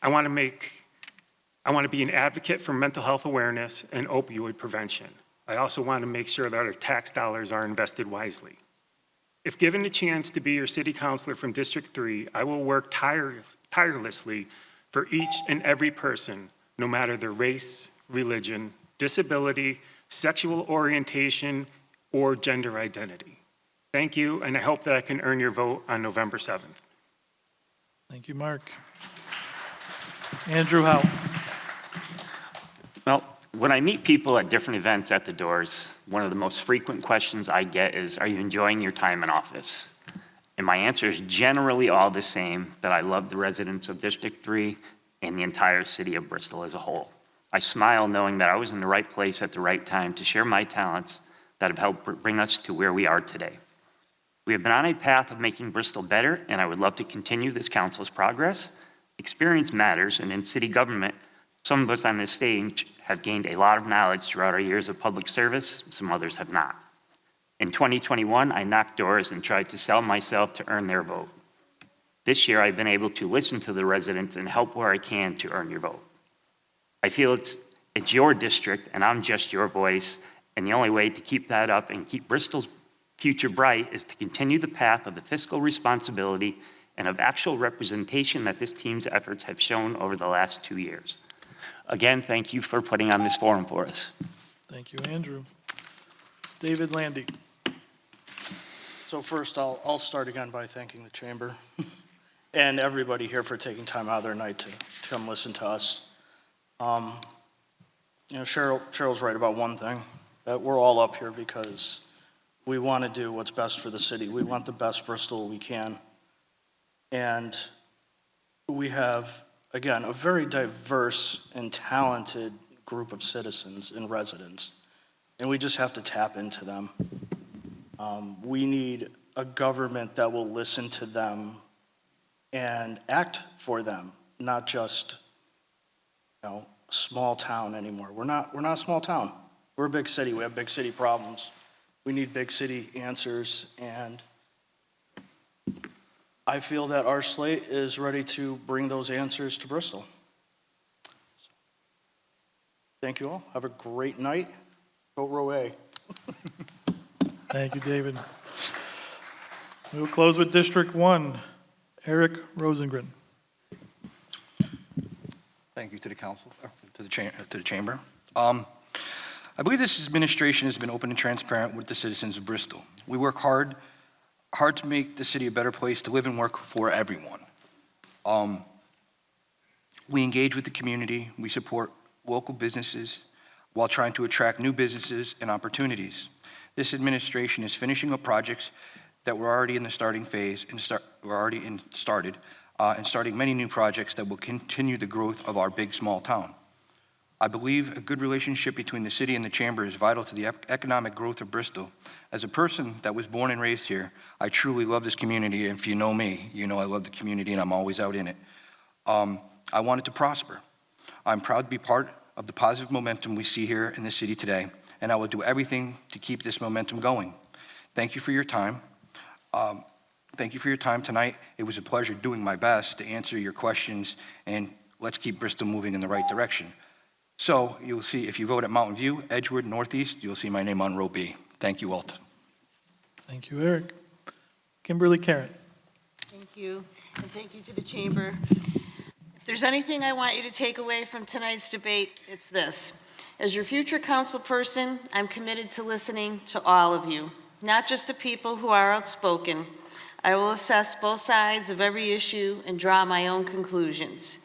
I want to be an advocate for mental health awareness and opioid prevention. I also want to make sure that our tax dollars are invested wisely. If given the chance to be your city councilor from District 3, I will work tirelessly for each and every person, no matter their race, religion, disability, sexual orientation, or gender identity. Thank you, and I hope that I can earn your vote on November 7th. Thank you, Mark. Andrew Howe. Well, when I meet people at different events at the doors, one of the most frequent questions I get is, are you enjoying your time in office? And my answer is generally all the same, that I love the residents of District 3 and the entire city of Bristol as a whole. I smile knowing that I was in the right place at the right time to share my talents that have helped bring us to where we are today. We have been on a path of making Bristol better, and I would love to continue this council's progress. Experience matters, and in city government, some of us on this stage have gained a lot of knowledge throughout our years of public service, some others have not. In 2021, I knocked doors and tried to sell myself to earn their vote. This year, I've been able to listen to the residents and help where I can to earn your vote. I feel it's your district, and I'm just your voice, and the only way to keep that up and keep Bristol's future bright is to continue the path of the fiscal responsibility and of actual representation that this team's efforts have shown over the last 2 years. Again, thank you for putting on this forum for us. Thank you, Andrew. David Landy. So first, I'll start again by thanking the chamber and everybody here for taking time out of their night to come listen to us. Cheryl's right about one thing, that we're all up here because we want to do what's best for the city. We want the best Bristol we can. And we have, again, a very diverse and talented group of citizens and residents, and we just have to tap into them. We need a government that will listen to them and act for them, not just, a small town anymore. We're not a small town. We're a big city. We have big city problems. We need big city answers, and I feel that our slate is ready to bring those answers to Bristol. Thank you all. Have a great night. Vote row A. Thank you, David. We will close with District 1. Eric Rosengren. Thank you to the council, to the chamber. I believe this administration has been open and transparent with the citizens of Bristol. We work hard to make the city a better place to live and work for everyone. We engage with the community. We support local businesses while trying to attract new businesses and opportunities. This administration is finishing up projects that were already in the starting phase and starting many new projects that will continue the growth of our big, small town. I believe a good relationship between the city and the chamber is vital to the economic growth of Bristol. As a person that was born and raised here, I truly love this community. If you know me, you know I love the community and I'm always out in it. I want it to prosper. I'm proud to be part of the positive momentum we see here in the city today, and I will do everything to keep this momentum going. Thank you for your time. Thank you for your time tonight. It was a pleasure doing my best to answer your questions, and let's keep Bristol moving in the right direction. So you'll see, if you vote at Mountain View, Edgewood, Northeast, you'll see my name on row B. Thank you, Walt. Thank you, Eric. Kimberly Karen. Thank you, and thank you to the chamber. If there's anything I want you to take away from tonight's debate, it's this. As your future council person, I'm committed to listening to all of you, not just the people who are outspoken. I will assess both sides of every issue and draw my own conclusions.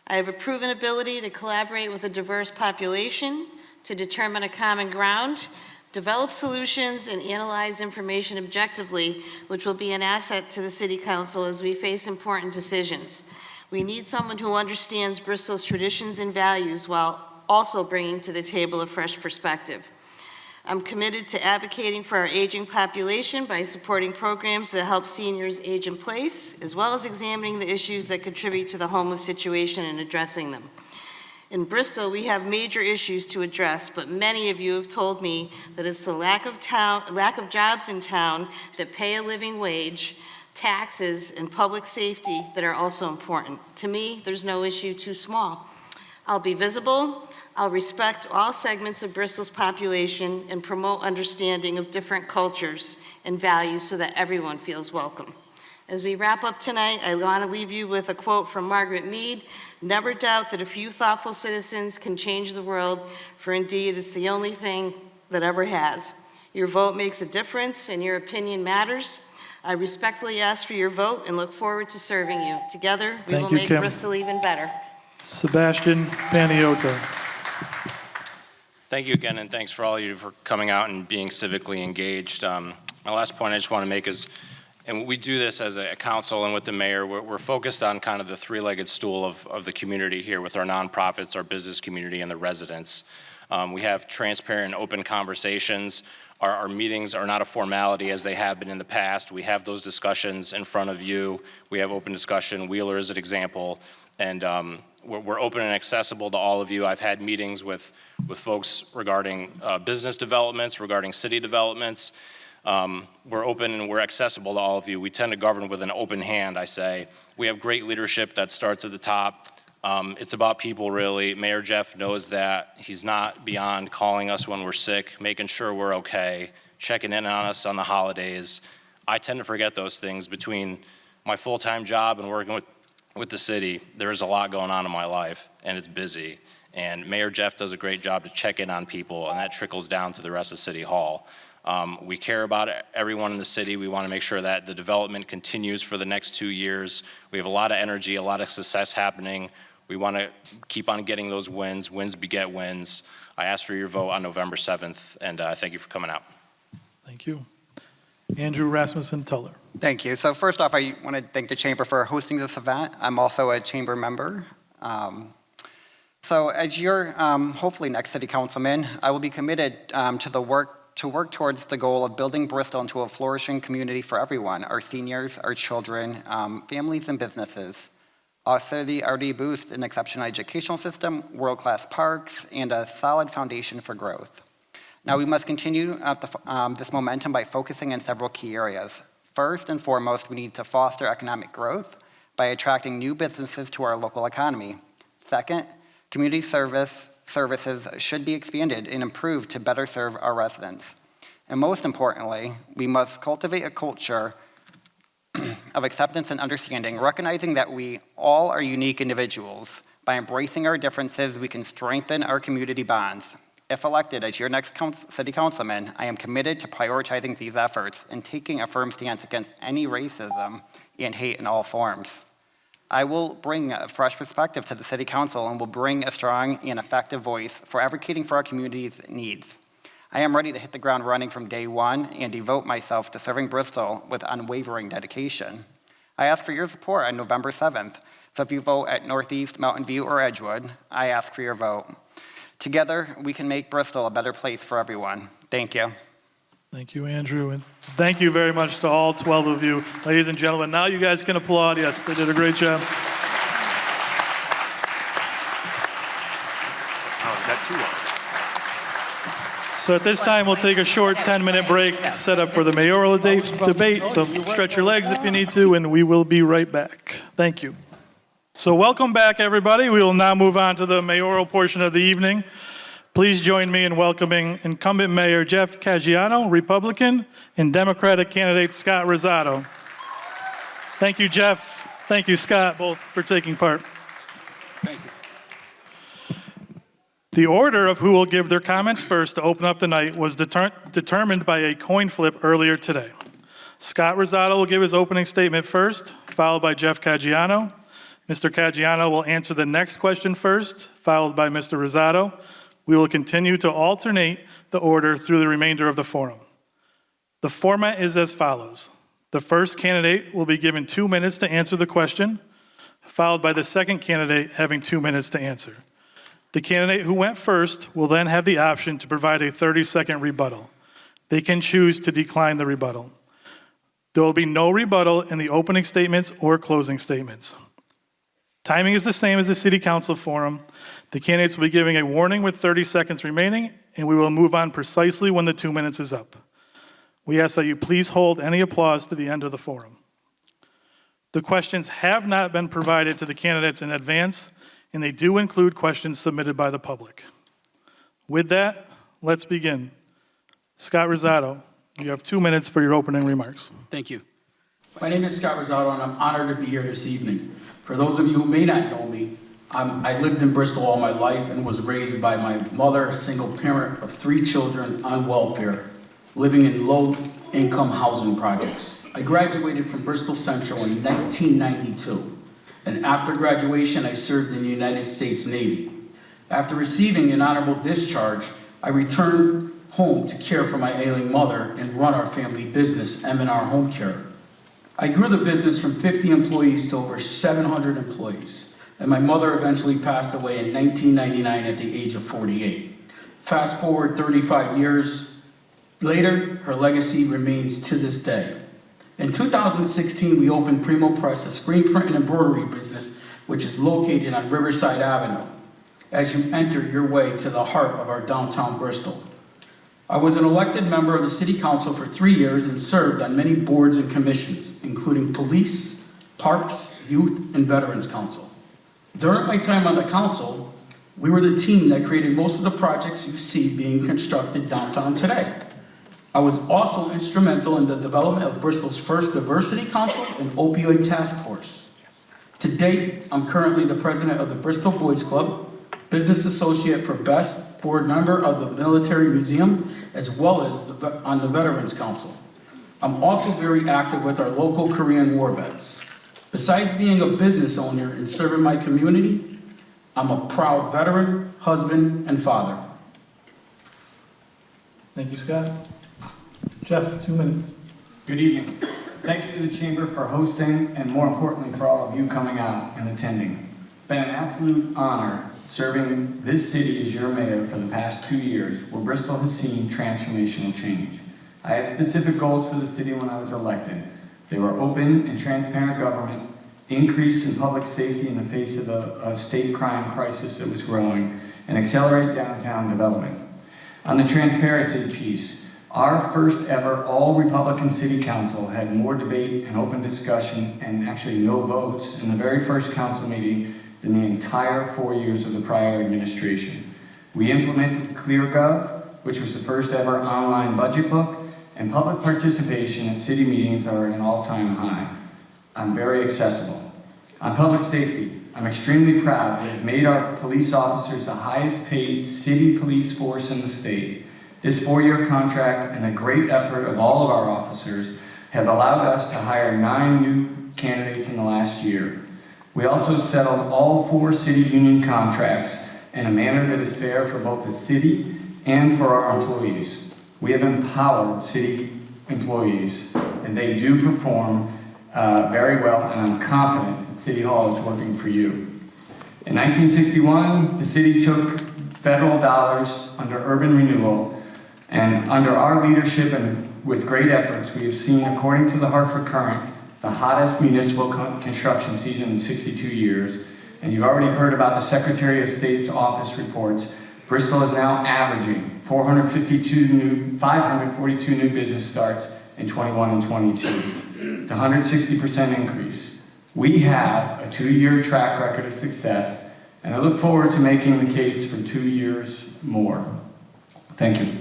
I have a proven ability to collaborate with a diverse population, to determine a common ground, develop solutions, and analyze information objectively, which will be an asset to the City Council as we face important decisions. We need someone who understands Bristol's traditions and values while also bringing to the table a fresh perspective. I'm committed to advocating for our aging population by supporting programs that help seniors age in place, as well as examining the issues that contribute to the homeless situation and addressing them. In Bristol, we have major issues to address, but many of you have told me that it's the lack of jobs in town that pay a living wage, taxes, and public safety that are also important. To me, there's no issue too small. I'll be visible, I'll respect all segments of Bristol's population, and promote understanding of different cultures and values so that everyone feels welcome. As we wrap up tonight, I want to leave you with a quote from Margaret Mead: "Never doubt that a few thoughtful citizens can change the world, for indeed it's the only thing that ever has." Your vote makes a difference and your opinion matters. I respectfully ask for your vote and look forward to serving you. Together, we will make Kim. Bristol even better. Sebastian Paniotto. Thank you again, and thanks for all of you for coming out and being civically engaged. My last point I just want to make is, and we do this as a council and with the mayor, we're focused on kind of the three-legged stool of the community here with our nonprofits, our business community, and the residents. We have transparent, open conversations. Our meetings are not a formality as they have been in the past. We have those discussions in front of you. We have open discussion. Wheeler is an example. And we're open and accessible to all of you. I've had meetings with folks regarding business developments, regarding city developments. We're open and we're accessible to all of you. We tend to govern with an open hand, I say. We have great leadership that starts at the top. It's about people, really. Mayor Jeff knows that. He's not beyond calling us when we're sick, making sure we're okay, checking in on us on the holidays. I tend to forget those things between my full-time job and working with the city. There's a lot going on in my life, and it's busy. And Mayor Jeff does a great job to check in on people, and that trickles down to the rest of City Hall. We care about everyone in the city. We want to make sure that the development continues for the next 2 years. We have a lot of energy, a lot of success happening. We want to keep on getting those wins. Wins beget wins. I ask for your vote on November 7th, and thank you for coming out. Thank you. Andrew Rasmussen Tuller. Thank you. So first off, I want to thank the Chamber for hosting this event. I'm also a Chamber member. So as your hopefully next City Councilman, I will be committed to work towards the goal of building Bristol into a flourishing community for everyone, our seniors, our children, families, and businesses. Our city already boasts an exceptional educational system, world-class parks, and a solid foundation for growth. Now, we must continue this momentum by focusing on several key areas. First and foremost, we need to foster economic growth by attracting new businesses to our local economy. Second, community services should be expanded and improved to better serve our residents. And most importantly, we must cultivate a culture of acceptance and understanding, recognizing that we all are unique individuals. By embracing our differences, we can strengthen our community bonds. If elected as your next City Councilman, I am committed to prioritizing these efforts and taking a firm stance against any racism and hate in all forms. I will bring a fresh perspective to the City Council and will bring a strong and effective voice for advocating for our community's needs. I am ready to hit the ground running from day one and devote myself to serving Bristol with unwavering dedication. I ask for your support on November 7th, so if you vote at Northeast, Mountain View, or Edgewood, I ask for your vote. Together, we can make Bristol a better place for everyone. Thank you. Thank you, Andrew, and thank you very much to all 12 of you. Ladies and gentlemen, now you guys can applaud. Yes, they did a great job. Oh, is that too long? So at this time, we'll take a short 10-minute break to set up for the mayoral debate. So stretch your legs if you need to, and we will be right back. Thank you. So welcome back, everybody. We will now move on to the mayoral portion of the evening. Please join me in welcoming incumbent Mayor Jeff Caggiano, Republican, and Democratic candidate Scott Rosado. Thank you, Jeff. Thank you, Scott, both for taking part. Thank you. The order of who will give their comments first to open up the night was determined by a coin flip earlier today. Scott Rosado will give his opening statement first, followed by Jeff Caggiano. Mr. Caggiano will answer the next question first, followed by Mr. Rosado. We will continue to alternate the order through the remainder of the forum. The format is as follows. The first candidate will be given 2 minutes to answer the question, followed by the second candidate having 2 minutes to answer. The candidate who went first will then have the option to provide a 30-second rebuttal. They can choose to decline the rebuttal. There will be no rebuttal in the opening statements or closing statements. Timing is the same as the City Council forum. The candidates will be giving a warning with 30 seconds remaining, and we will move on precisely when the 2 minutes is up. We ask that you please hold any applause to the end of the forum. The questions have not been provided to the candidates in advance, and they do include questions submitted by the public. With that, let's begin. Scott Rosado, you have 2 minutes for your opening remarks. Thank you. My name is Scott Rosado, and I'm honored to be here this evening. For those of you who may not know me, I lived in Bristol all my life and was raised by my mother, a single parent of 3 children on welfare, living in low-income housing projects. I graduated from Bristol Central in 1992, and after graduation, I served in the United States Navy. After receiving an honorable discharge, I returned home to care for my ailing mother and run our family business, M&R Home Care. I grew the business from 50 employees to over 700 employees, and my mother eventually passed away in 1999 at the age of 48. Fast forward 35 years later, her legacy remains to this day. In 2016, we opened Primo Press, a screen print and embroidery business, which is located on Riverside Avenue, as you enter your way to the heart of our downtown Bristol. I was an elected member of the City Council for 3 years and served on many boards and commissions, including Police, Parks, Youth, and Veterans Council. During my time on the council, we were the team that created most of the projects you see being constructed downtown today. I was also instrumental in the development of Bristol's first Diversity Council and Opioid Task Force. To date, I'm currently the president of the Bristol Boys Club, business associate for Best, board member of the Military Museum, as well as on the Veterans Council. I'm also very active with our local Korean War vets. Besides being a business owner and serving my community, I'm a proud veteran, husband, and father. Thank you, Scott. Jeff, 2 minutes. Good evening. Thank you to the Chamber for hosting, and more importantly, for all of you coming out and attending. It's been an absolute honor serving this city as your mayor for the past 2 years, where Bristol has seen transformational change. I had specific goals for the city when I was elected. They were open and transparent government, increase in public safety in the face of a state crime crisis that was growing, and accelerate downtown development. On the transparency piece, our first ever all-Republican city council had more debate and open discussion and actually no votes in the very first council meeting than the entire 4 years of the prior administration. We implemented ClearGov, which was the first ever online budget book, and public participation at city meetings are at an all-time high. I'm very accessible. On public safety, I'm extremely proud we have made our police officers the highest paid city police force in the state. This 4-year contract and the great effort of all of our officers have allowed us to hire 9 new candidates in the last year. We also settled all 4 city union contracts in a manner that is fair for both the city and for our employees. We have empowered city employees, and they do perform very well, and I'm confident that City Hall is working for you. In 1961, the city took federal dollars under urban renewal, and under our leadership and with great efforts, we have seen, according to the Hartford Current, the hottest municipal construction season in 62 years. And you've already heard about the Secretary of State's office reports. Bristol is now averaging 542 new business starts in 21 and 22. It's a 160% increase. We have a 2-year track record of success, and I look forward to making the case for 2 years more. Thank you.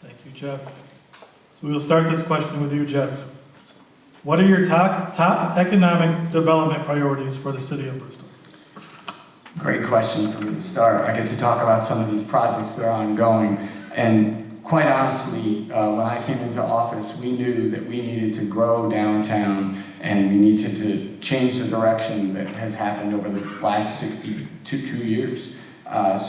Thank you, Jeff. So we will start this question with you, Jeff. What are your top economic development priorities for the city of Bristol? Great question for me to start. I get to talk about some of these projects that are ongoing. And quite honestly, when I came into office, we knew that we needed to grow downtown and we needed to change the direction that has happened over the last 62 years.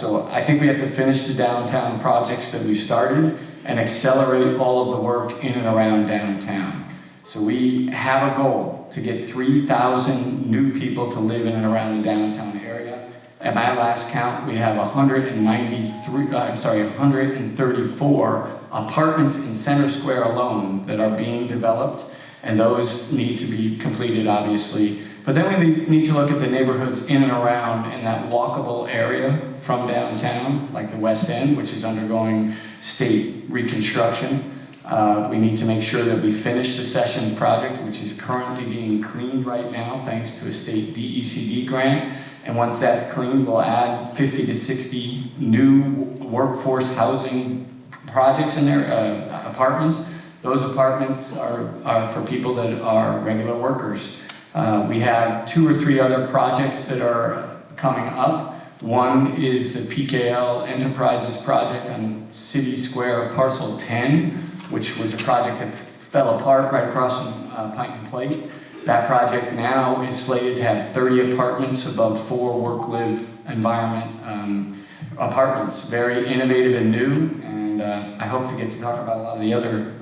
So I think we have to finish the downtown projects that we started and accelerate all of the work in and around downtown. So we have a goal to get 3,000 new people to live in and around the downtown area. At my last count, we have 134 apartments in Center Square alone that are being developed, and those need to be completed, obviously. But then we need to look at the neighborhoods in and around in that walkable area from downtown, like the West End, which is undergoing state reconstruction. We need to make sure that we finish the Sessions project, which is currently being cleaned right now, thanks to a state DECD grant. And once that's cleaned, we'll add 50 to 60 new workforce housing projects in there, apartments. Those apartments are for people that are regular workers. We have 2 or 3 other projects that are coming up. One is the PKL Enterprises project on City Square Parcel 10, which was a project that fell apart right across from Pint and Plate. That project now is slated to have 30 apartments above 4 work-live environment apartments. Very innovative and new, and I hope to get to talk about a lot of the other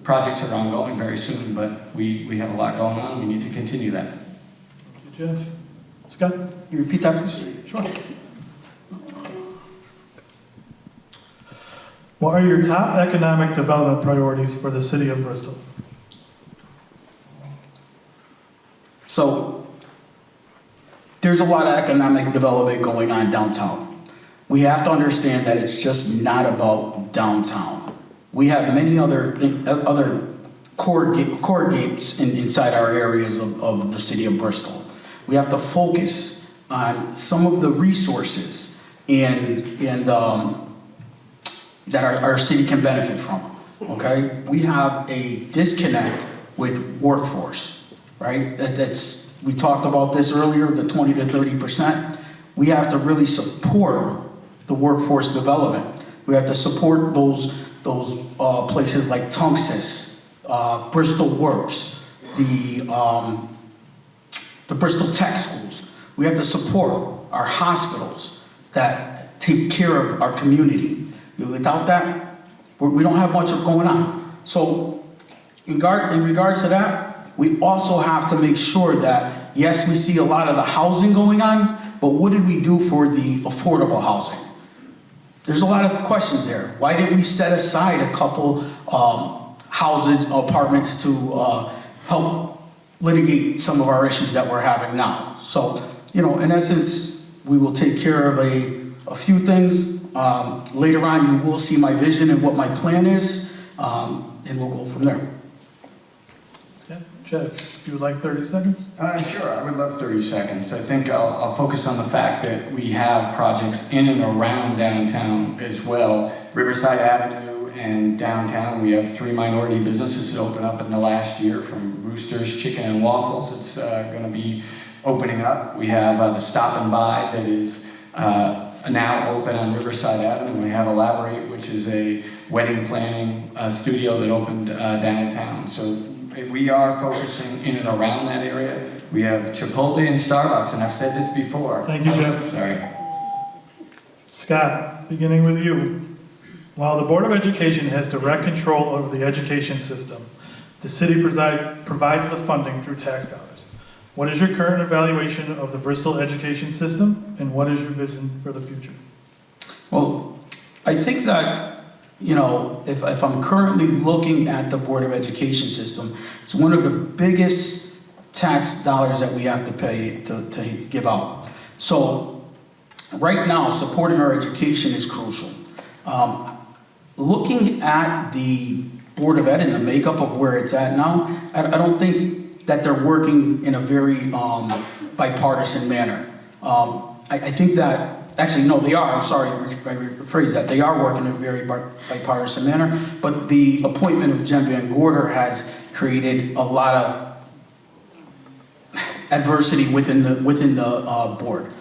projects that are ongoing very soon, but we have a lot going on. We need to continue that. Thank you, Jeff. Scott, you repeat that, please? Sure. What are your top economic development priorities for the city of Bristol? So there's a lot of economic development going on downtown. We have to understand that it's just not about downtown. We have many other core gates inside our areas of the city of Bristol. We have to focus on some of the resources that our city can benefit from, okay? We have a disconnect with workforce, right? We talked about this earlier, the 20 to 30%. We have to really support the workforce development. We have to support those places like Tunxus, Bristol Works, the Bristol Tech Schools. We have to support our hospitals that take care of our community. Without that, we don't have much going on. So in regards to that, we also have to make sure that, yes, we see a lot of the housing going on, but what did we do for the affordable housing? There's a lot of questions there. Why didn't we set aside a couple houses, apartments to help litigate some of our issues that we're having now? So, in essence, we will take care of a few things. Later on, you will see my vision and what my plan is, and we'll go from there. Yeah. Jeff, if you would like 30 seconds? Sure, I would love 30 seconds. I think I'll focus on the fact that we have projects in and around downtown as well. Riverside Avenue and downtown, we have 3 minority businesses that opened up in the last year, from Rooster's Chicken and Waffles. It's going to be opening up. We have the Stop and Buy that is now open on Riverside Avenue. We have Elaborate, which is a wedding planning studio that opened downtown. So we are focusing in and around that area. We have Chipotle and Starbucks, and I've said this before. Thank you, Jeff. Sorry. Scott, beginning with you. While the Board of Education has direct control over the education system, the city provides the funding through tax dollars. What is your current evaluation of the Bristol education system, and what is your vision for the future? Well, I think that, if I'm currently looking at the Board of Education system, it's one of the biggest tax dollars that we have to pay to give out. So right now, supporting our education is crucial. Looking at the Board of Ed and the makeup of where it's at now, I don't think that they're working in a very bipartisan manner. I think that, actually, no, they are. I'm sorry, I rephrase that. They are working in a very bipartisan manner, but the appointment of Jen Van Gorder has created a lot of adversity within the board.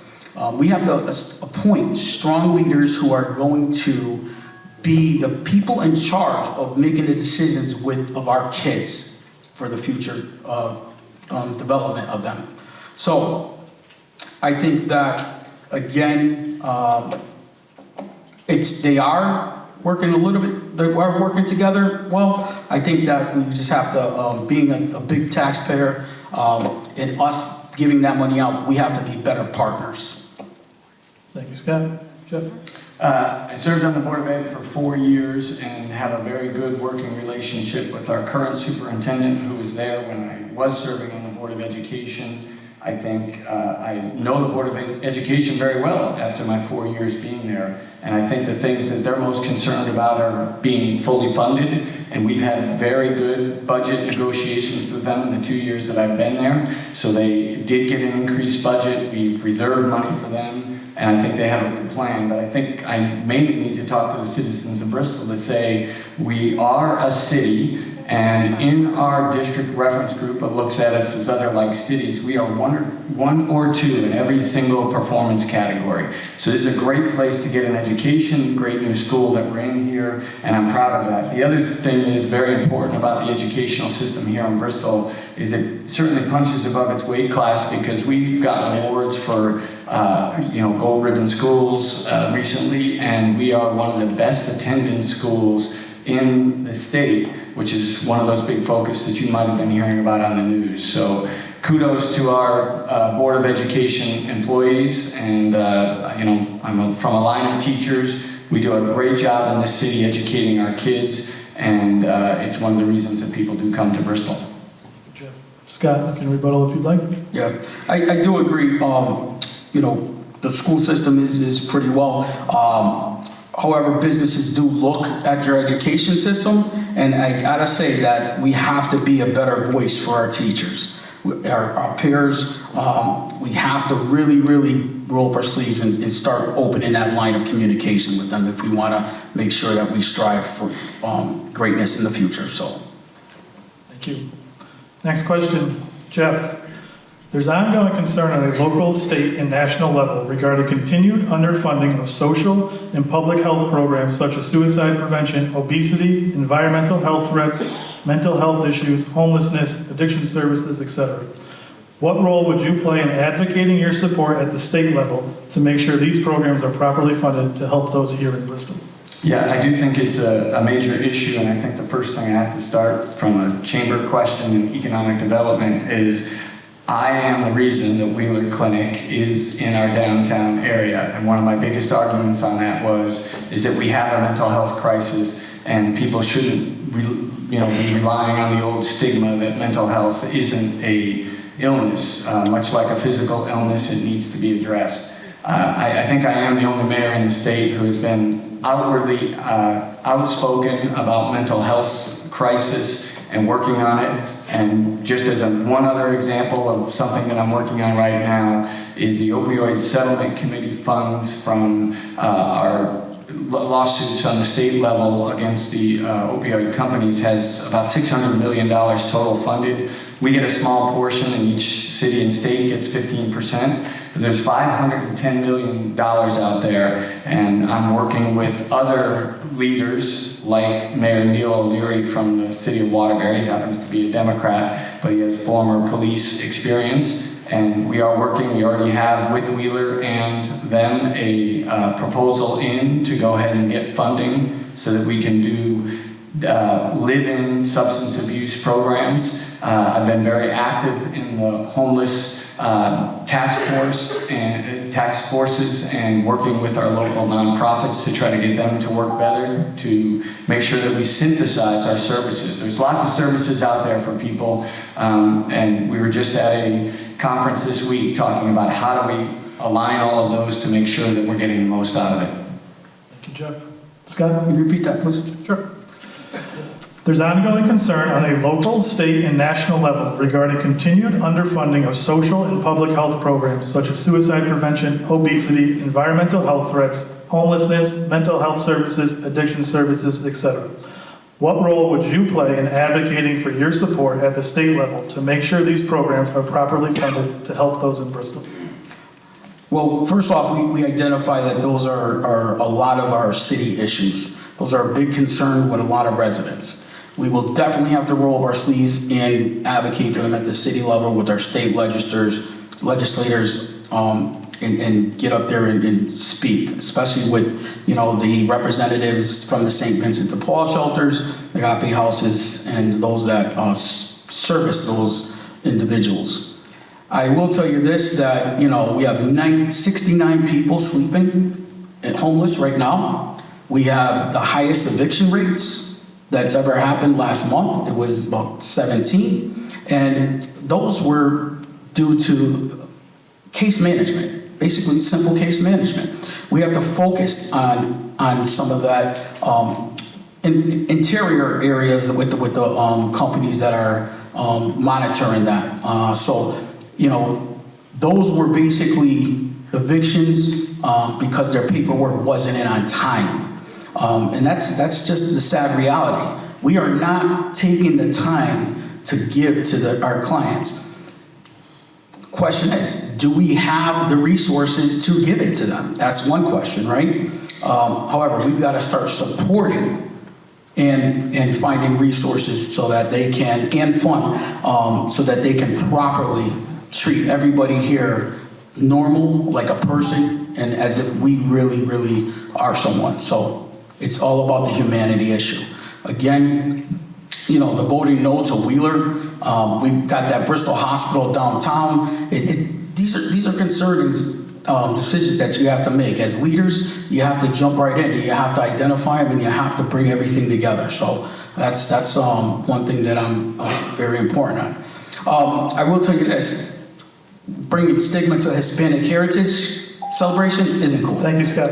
We have to appoint strong leaders who are going to be the people in charge of making the decisions of our kids for the future development of them. So I think that, again, they are working a little bit, they are working together well. I think that we just have to, being a big taxpayer and us giving that money out, we have to be better partners. Thank you, Scott. Jeff? I served on the Board of Ed for 4 years and have a very good working relationship with our current superintendent who was there when I was serving on the Board of Education. I think I know the Board of Education very well after my 4 years being there, and I think the things that they're most concerned about are being fully funded, and we've had very good budget negotiations with them in the 2 years that I've been there. So they did get an increased budget, we've reserved money for them, and I think they have a good plan. But I think I mainly need to talk to the citizens of Bristol to say we are a city, and in our district reference group that looks at us as other like cities, we are one or two in every single performance category. So this is a great place to get an education, great new school that we're in here, and I'm proud of that. The other thing that is very important about the educational system here in Bristol is it certainly punches above its weight class, because we've gotten awards for gold ribbon schools recently, and we are one of the best attended schools in the state, which is one of those big focus that you might have been hearing about on the news. So kudos to our Board of Education employees, and I'm from a line of teachers. We do a great job in this city educating our kids, and it's one of the reasons that people do come to Bristol. Scott, you can rebuttal if you'd like. Yeah, I do agree. The school system is pretty well. However, businesses do look at your education system, and I gotta say that we have to be a better voice for our teachers, our peers. We have to really roll up our sleeves and start opening that line of communication with them if we want to make sure that we strive for greatness in the future. So, Thank you. Next question, Jeff. There's ongoing concern on a local, state, and national level regarding continued underfunding of social and public health programs such as suicide prevention, obesity, environmental health threats, mental health issues, homelessness, addiction services, etc. What role would you play in advocating your support at the state level to make sure these programs are properly funded to help those here in Bristol? Yeah, I do think it's a major issue, and I think the first thing I have to start from a chamber question in economic development is I am the reason that Wheeler Clinic is in our downtown area, and one of my biggest arguments on that is that we have a mental health crisis, and people shouldn't be relying on the old stigma that mental health isn't a illness. Much like a physical illness, it needs to be addressed. I think I am the only mayor in the state who has been outwardly outspoken about mental health crisis and working on it. And just as one other example of something that I'm working on right now is the opioid settlement committee funds from our lawsuits on the state level against the opioid companies has about $600 million total funded. We get a small portion, and each city and state gets 15%. But there's $510 million out there, and I'm working with other leaders like Mayor Neil O'Leary from the city of Waterbury. He happens to be a Democrat, but he has former police experience. And we already have with Wheeler and them a proposal in to go ahead and get funding so that we can do live-in substance abuse programs. I've been very active in the homeless task forces and working with our local nonprofits to try to get them to work better, to make sure that we synthesize our services. There's lots of services out there for people, and we were just at a conference this week talking about how do we align all of those to make sure that we're getting the most out of it. Thank you, Jeff. Scott, can you repeat that, please? Sure. There's ongoing concern on a local, state, and national level regarding continued underfunding of social and public health programs such as suicide prevention, obesity, environmental health threats, homelessness, mental health services, addiction services, etc. What role would you play in advocating for your support at the state level to make sure these programs are properly funded to help those in Bristol? well, first off, we identify that those are a lot of our city issues. Those are a big concern with a lot of residents. We will definitely have to roll up our sleeves and advocate for them at the city level with our state legislators, and get up there and speak, especially with, the representatives from the St. Vincent de Paul shelters, the Agape houses, and those that service those individuals. I will tell you this, that, we have 69 people sleeping and homeless right now. We have the highest eviction rates that's ever happened last month. It was about 17. And those were due to case management, basically simple case management. We have to focus on some of that in interior areas with the companies that are monitoring that. So, those were basically evictions because their paperwork wasn't in on time. And that's just the sad reality. We are not taking the time to give to our clients. Question is, do we have the resources to give it to them? That's one question, right? However, we've got to start supporting and finding resources so that they can, and fund, so that they can properly treat everybody here normal, like a person, and as if we really, really are someone. So it's all about the humanity issue. Again, the voting no to Wheeler. We've got that Bristol hospital downtown. These are concerning decisions that you have to make. As leaders, you have to jump right in. You have to identify them, and you have to bring everything together. So that's one thing that I'm very important on. I will tell you this. Bringing stigma to Hispanic Heritage Celebration isn't cool. Thank you, Scott.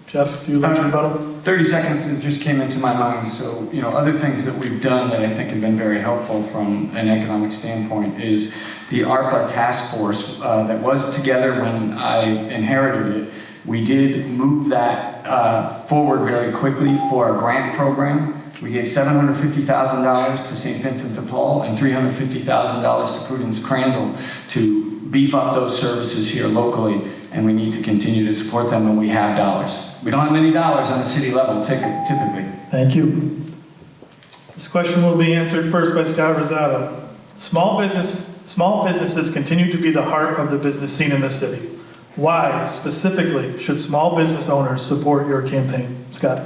Jeff, if you'd like to rebuttal. 30 seconds that just came into my mind. So, other things that we've done that I think have been very helpful from an economic standpoint is the ARPA task force that was together when I inherited it. We did move that forward very quickly for a grant program. We gave $750,000 to St. Vincent de Paul and $350,000 to Prudence Crandall to beef up those services here locally, and we need to continue to support them when we have dollars. We don't have many dollars on the city level, typically. Thank you. This question will be answered first by Scott Rosado. Small businesses continue to be the heart of the business scene in the city. Why, specifically, should small business owners support your campaign? Scott.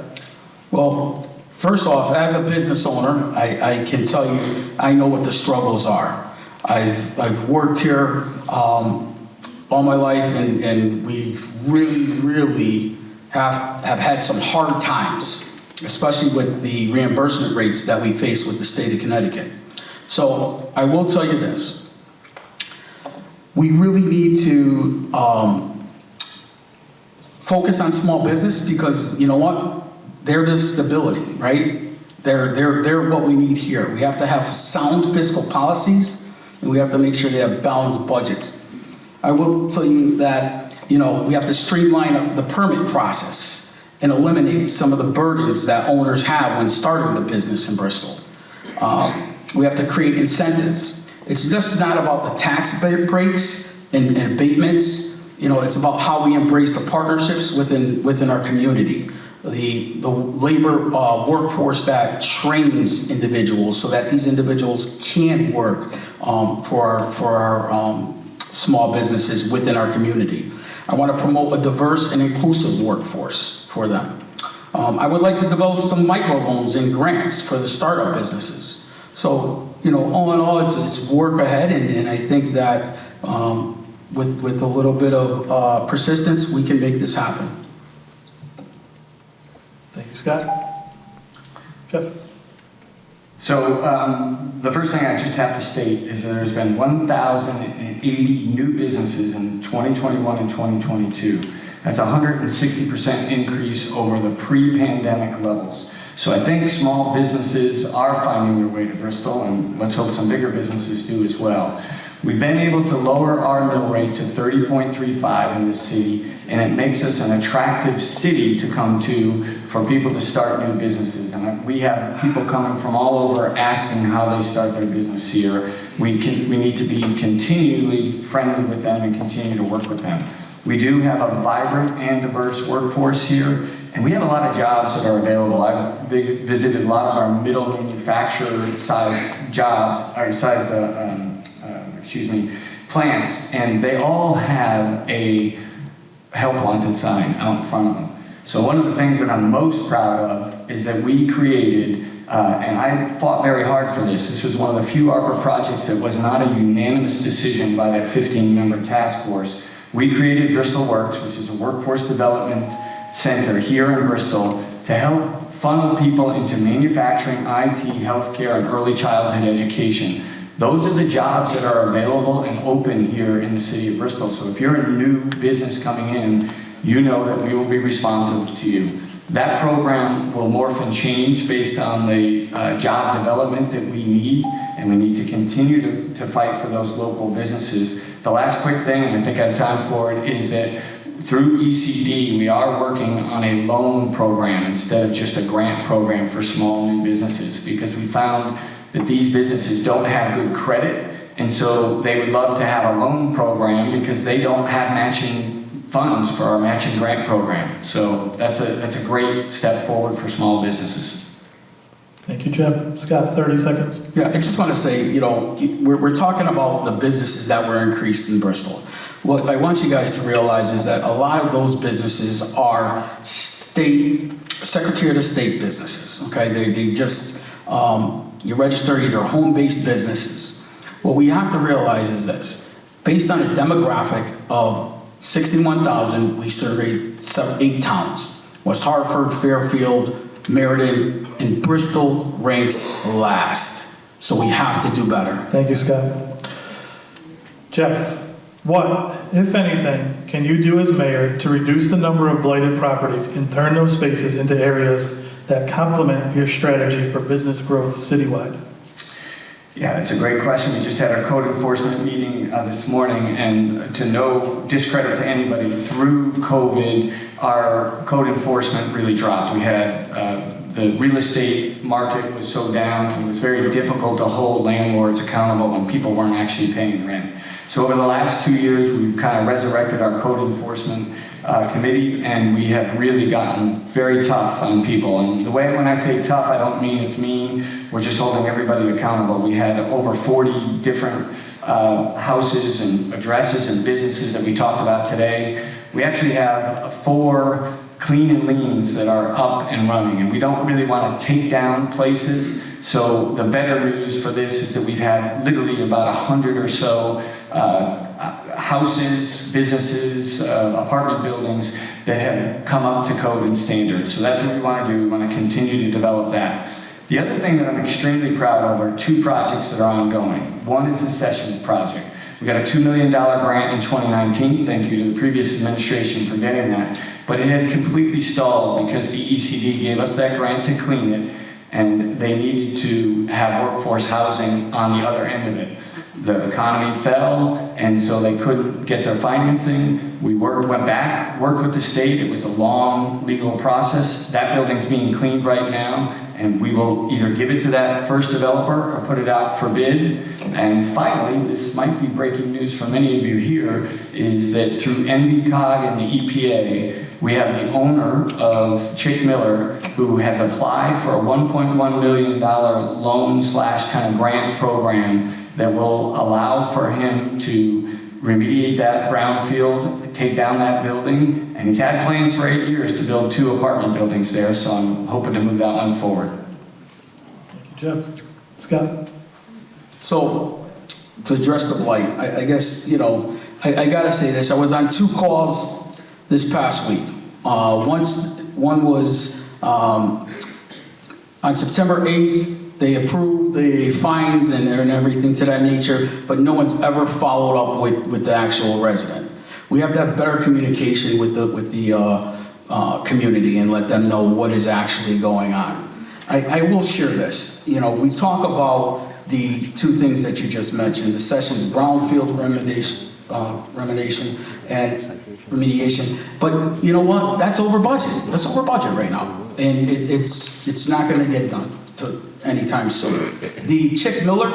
Well, first off, as a business owner, I can tell you, I know what the struggles are. I've worked here all my life, and we've really have had some hard times, especially with the reimbursement rates that we face with the state of Connecticut. So I will tell you this. We really need to focus on small business because, you know what? They're the stability, right? They're what we need here. We have to have sound fiscal policies, and we have to make sure they have balanced budgets. I will tell you that, we have to streamline the permit process and eliminate some of the burdens that owners have when starting the business in Bristol. We have to create incentives. It's just not about the tax breaks and abatements. It's about how we embrace the partnerships within our community. The labor workforce that trains individuals so that these individuals can work for our small businesses within our community. I want to promote a diverse and inclusive workforce for them. I would like to develop some microloans and grants for the startup businesses. So, all in all, it's work ahead, and I think that with a little bit of persistence, we can make this happen. Thank you, Scott. Jeff? So the first thing I just have to state is that there's been 1,080 new businesses in 2021 and 2022. That's a 160% increase over the pre-pandemic levels. So I think small businesses are finding their way to Bristol, and let's hope some bigger businesses do as well. We've been able to lower our mill rate to 30.35 in this city, and it makes us an attractive city to come to for people to start new businesses. And we have people coming from all over asking how they start their business here. We need to be continually friendly with them and continue to work with them. We do have a vibrant and diverse workforce here, and we have a lot of jobs that are available. I've visited a lot of our middle manufacturer size jobs, or size plants, and they all have a help wanted sign out in front of them. So one of the things that I'm most proud of is that we created And I fought very hard for this. This was one of the few ARPA projects that was not a unanimous decision by that 15-member task force. We created Bristol Works, which is a workforce development center here in Bristol, to help funnel people into manufacturing, IT, healthcare, and early childhood education. Those are the jobs that are available and open here in the city of Bristol. So if you're a new business coming in, you know that we will be responsive to you. That program will morph and change based on the job development that we need, and we need to continue to fight for those local businesses. The last quick thing, and I think I have time for it, is that through ECD, we are working on a loan program instead of just a grant program for small new businesses, because we found that these businesses don't have good credit, and so they would love to have a loan program because they don't have matching funds for our matching grant program. So that's a great step forward for small businesses. Thank you, Jim. Scott, 30 seconds. Yeah, I just want to say, you know, we're talking about the businesses that were increased in Bristol. What I want you guys to realize is that a lot of those businesses are Secretary of State businesses, okay? They just, you register either home-based businesses. What we have to realize is this. Based on a demographic of 61,000, we surveyed 8 towns. West Hartford, Fairfield, Meriden, and Bristol ranks last. So we have to do better. Thank you, Scott. Jeff, what, if anything, can you do as mayor to reduce the number of blighted properties and turn those spaces into areas that complement your strategy for business growth citywide? Yeah, it's a great question. We just had our code enforcement meeting this morning, and to no discredit to anybody, through COVID, our code enforcement really dropped. We had the real estate market was so down, it was very difficult to hold landlords accountable when people weren't actually paying rent. So over the last 2 years, we've kind of resurrected our code enforcement committee, and we have really gotten very tough on people. And the way, when I say tough, I don't mean it's mean. We're just holding everybody accountable. We had over 40 different houses and addresses and businesses that we talked about today. We actually have 4 clean and leans that are up and running, and we don't really want to take down places. So the better news for this is that we've had literally about 100 or so houses, businesses, apartment buildings that have come up to code and standards. So that's what we want to do. We want to continue to develop that. The other thing that I'm extremely proud of are 2 projects that are ongoing. One is the Sessions Project. We got a $2 million grant in 2019. Thank you to the previous administration for getting that. But it had completely stalled because the ECD gave us that grant to clean it, and they needed to have workforce housing on the other end of it. The economy fell, and so they couldn't get their financing. We went back, worked with the state. It was a long legal process. That building's being cleaned right now, and we will either give it to that first developer or put it out for bid. And finally, this might be breaking news for many of you here, is that through NVCOG and the EPA, we have the owner of Chick Miller who has applied for a $1.1 million loan / kind of grant program that will allow for him to remediate that brownfield, take down that building, and he's had plans for 8 years to build 2 apartment buildings there, so I'm hoping to move that one forward. Thank you, Jeff. Scott? So, to address the blight, I guess, you know, I gotta say this. I was on 2 calls this past week. One was on September 8th. They approved the fines and everything to that nature, but no one's ever followed up with the actual resident. We have to have better communication with the community and let them know what is actually going on. I will share this. You know, we talk about the 2 things that you just mentioned, the Sessions brownfield remediation, but you know what? That's over budget. That's over budget right now, and it's not going to get done anytime soon. The Chick Miller,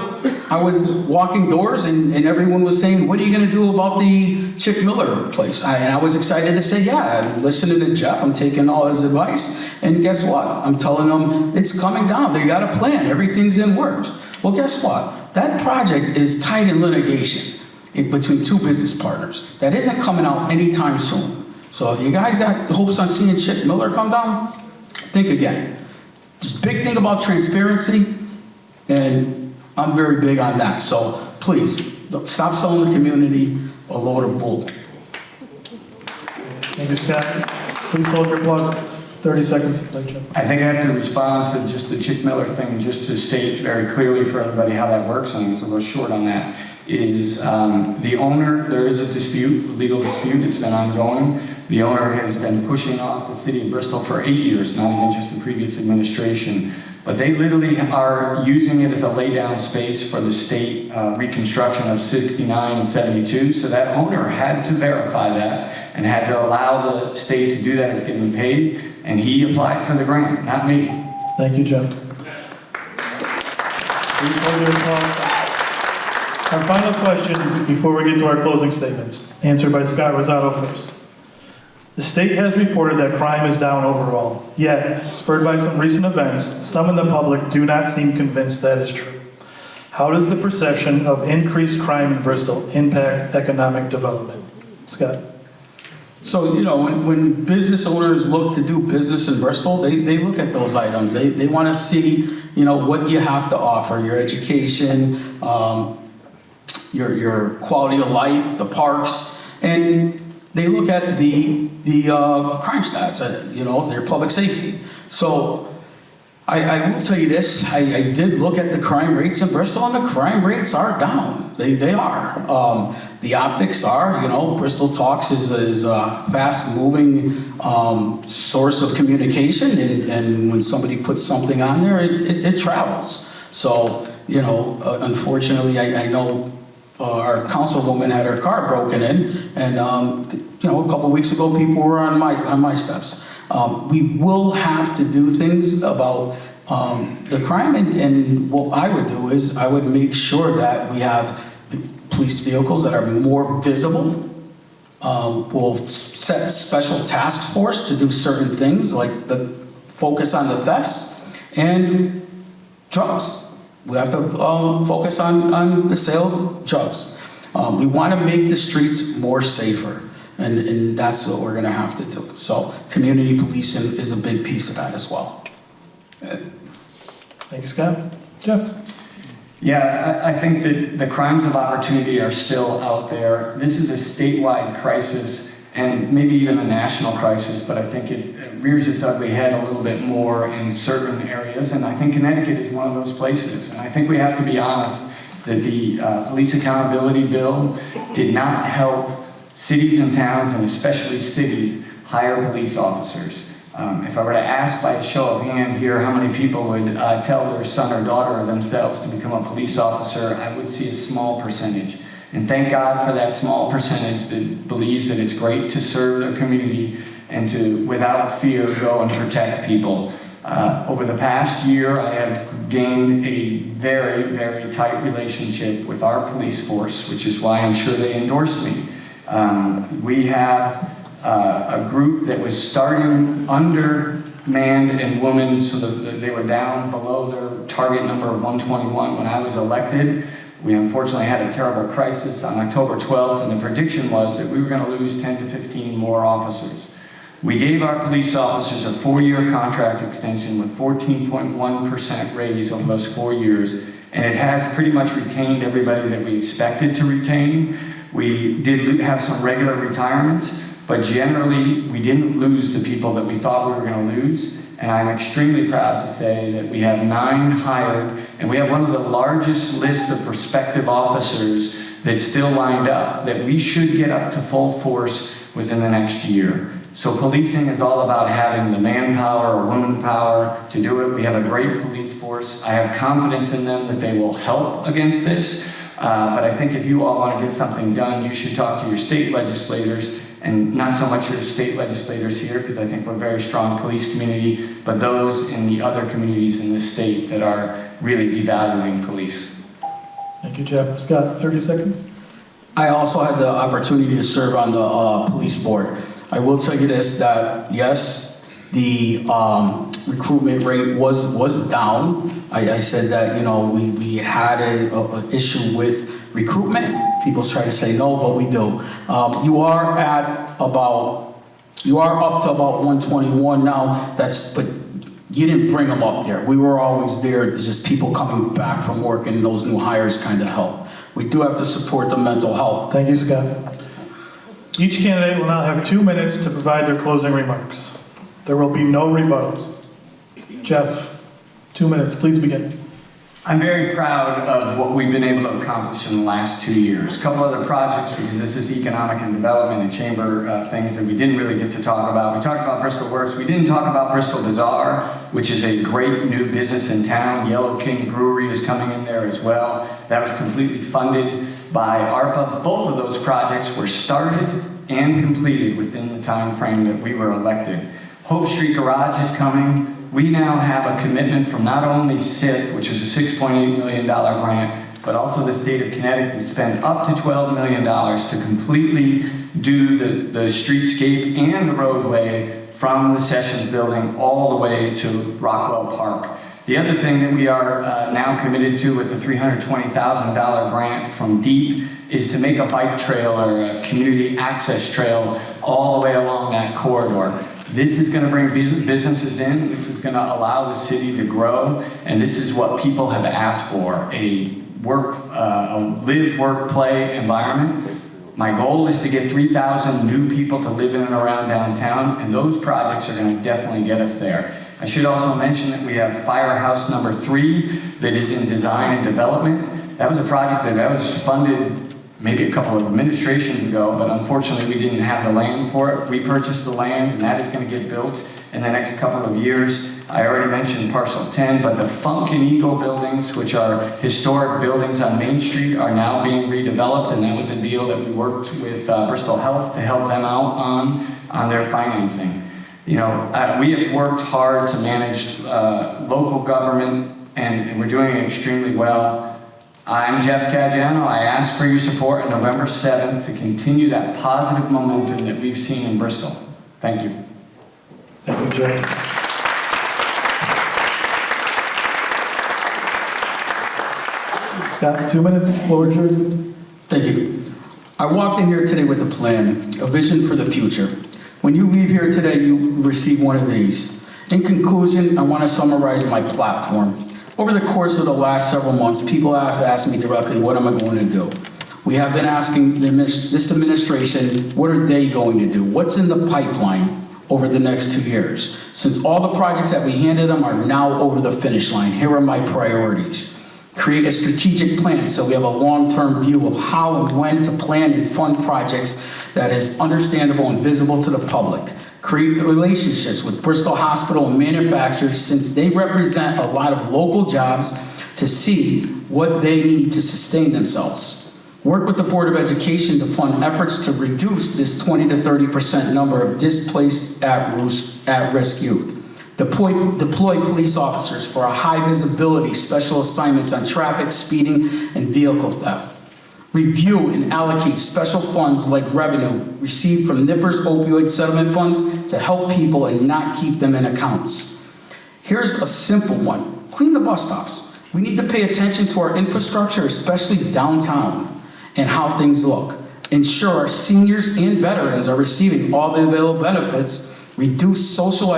I was walking doors and everyone was saying, what are you going to do about the Chick Miller place? And I was excited to say, yeah, I'm listening to Jeff, I'm taking all his advice, and guess what? I'm telling them it's coming down. They got a plan. Everything's in works. Well, guess what? That project is tied in litigation between 2 business partners. That isn't coming out anytime soon. So if you guys got hopes on seeing Chick Miller come down, think again. there's a big thing about transparency, and I'm very big on that. So please, stop selling the community a load of bull. Thank you, Scott. Please hold your applause. 30 seconds. I think I have to respond to just the Chick Miller thing, just to state very clearly for everybody how that works, and I'm a little short on that, is the owner, there is a dispute, a legal dispute, it's been ongoing. The owner has been pushing off the city of Bristol for 8 years, not even just the previous administration. But they literally are using it as a laydown space for the state reconstruction of 69 and 72. So that owner had to verify that and had to allow the state to do that as getting paid. And he applied for the grant, not me. Thank you, Jeff. Please hold your applause. Our final question before we get to our closing statements, answered by Scott Rosato first. The state has reported that crime is down overall, yet, spurred by some recent events, some in the public do not seem convinced that is true. How does the perception of increased crime in Bristol impact economic development? Scott? So, you know, when business owners look to do business in Bristol, they look at those items. They want to see, you know, what you have to offer, your education, your quality of life, the parks, and they look at the crime stats, you know, their public safety. So I will tell you this, I did look at the crime rates in Bristol, and the crime rates are down. They are. The optics are, you know, Bristol Talks is a fast-moving source of communication, and when somebody puts something on there, it travels. So, you know, unfortunately, I know our councilwoman had her car broken in, and you know, a couple of weeks ago, people were on my steps. We will have to do things about the crime, and what I would do is I would make sure that we have police vehicles that are more visible. We'll set special task force to do certain things, like the focus on the thefts and drugs. We have to focus on the sale of drugs. We want to make the streets more safer, and that's what we're going to have to do. So community policing is a big piece of that as well. Thank you, Scott. Jeff? Yeah, I think that the crimes of opportunity are still out there. This is a statewide crisis and maybe even a national crisis, but I think it rears its ugly head a little bit more in certain areas, and I think Connecticut is one of those places. And I think we have to be honest that the police accountability bill did not help cities and towns, and especially cities, hire police officers. If I were to ask by a show of hand here how many people would tell their son or daughter themselves to become a police officer, I would see a small percentage. And thank God for that small percentage that believes that it's great to serve their community and to, without fear, go and protect people. Over the past year, I have gained a very, very tight relationship with our police force, which is why I'm sure they endorsed me. We have a group that was starting undermanned and women, so that they were down below their target number of 121 when I was elected. We unfortunately had a terrible crisis on October 12th, and the prediction was that we were going to lose 10 to 15 more officers. We gave our police officers a 4-year contract extension with 14.1% raise over those 4 years, and it has pretty much retained everybody that we expected to retain. We did have some regular retirements, but generally we didn't lose the people that we thought we were going to lose. And I'm extremely proud to say that we have 9 hired, and we have one of the largest lists of prospective officers that's still lined up, that we should get up to full force within the next year. So policing is all about having the manpower or woman power to do it. We have a great police force. I have confidence in them that they will help against this. But I think if you all want to get something done, you should talk to your state legislators, and not so much your state legislators here, because I think we're a very strong police community, but those in the other communities in this state that are really devaluing police. Thank you, Jeff. Scott, 30 seconds. I also had the opportunity to serve on the police board. I will tell you this, that yes, the recruitment rate was down. I said that, you know, we had an issue with recruitment. People try to say no, but we do. You are up to about 121 now. But You didn't bring them up there. We were always there. It's just people coming back from work and those new hires kind of help. We do have to support the mental health. Thank you, Scott. Each candidate will now have 2 minutes to provide their closing remarks. There will be no rebuttals. Jeff, 2 minutes, please begin. I'm very proud of what we've been able to accomplish in the last 2 years. A couple other projects, because this is economic and development and chamber things that we didn't really get to talk about. We talked about Bristol Works. We didn't talk about Bristol Bazaar, which is a great new business in town. Yellow King Brewery is coming in there as well. That was completely funded by ARPA. Both of those projects were started and completed within the time frame that we were elected. Hope Street Garage is coming. We now have a commitment from not only SIF, which is a $6.8 million grant, but also the state of Connecticut to spend up to $12 million to completely do the streetscape and the roadway from the Sessions Building all the way to Rockwell Park. The other thing that we are now committed to with the $320,000 grant from DEEP is to make a bike trail or a community access trail all the way along that corridor. This is going to bring businesses in. This is going to allow the city to grow, and this is what people have asked for: a live, work, play environment. My goal is to get 3,000 new people to live in and around downtown, and those projects are going to definitely get us there. I should also mention that we have Firehouse number 3 that is in design and development. That was a project that was funded maybe a couple of administrations ago, but unfortunately we didn't have the land for it. We purchased the land, and that is going to get built in the next couple of years. I already mentioned Parcel 10, but the Funk and Eagle buildings, which are historic buildings on Main Street, are now being redeveloped, and that was a deal that we worked with Bristol Health to help them out on their financing. You know, we have worked hard to manage local government, and we're doing it extremely well. I'm Jeff Caggiano. I ask for your support on November 7th to continue that positive momentum that we've seen in Bristol. Thank you. Thank you, Jeff. Scott, 2 minutes, floor is yours. Thank you. I walked in here today with a plan, a vision for the future. When you leave here today, you receive one of these. In conclusion, I want to summarize my platform. Over the course of the last several months, people asked me directly, what am I going to do? We have been asking this administration, what are they going to do? What's in the pipeline over the next 2 years? Since all the projects that we handed them are now over the finish line, here are my priorities. Create a strategic plan so we have a long-term view of how and when to plan and fund projects that is understandable and visible to the public. Create relationships with Bristol Hospital and manufacturers, since they represent a lot of local jobs, to see what they need to sustain themselves. Work with the Board of Education to fund efforts to reduce this 20 to 30% number of displaced at-risk youth. Deploy police officers for a high visibility special assignments on traffic, speeding, and vehicle theft. Review and allocate special funds like revenue received from NIPPER's opioid settlement funds to help people and not keep them in accounts. Here's a simple one. Clean the bus stops. We need to pay attention to our infrastructure, especially downtown, and how things look. Ensure our seniors and veterans are receiving all the available benefits, reduce social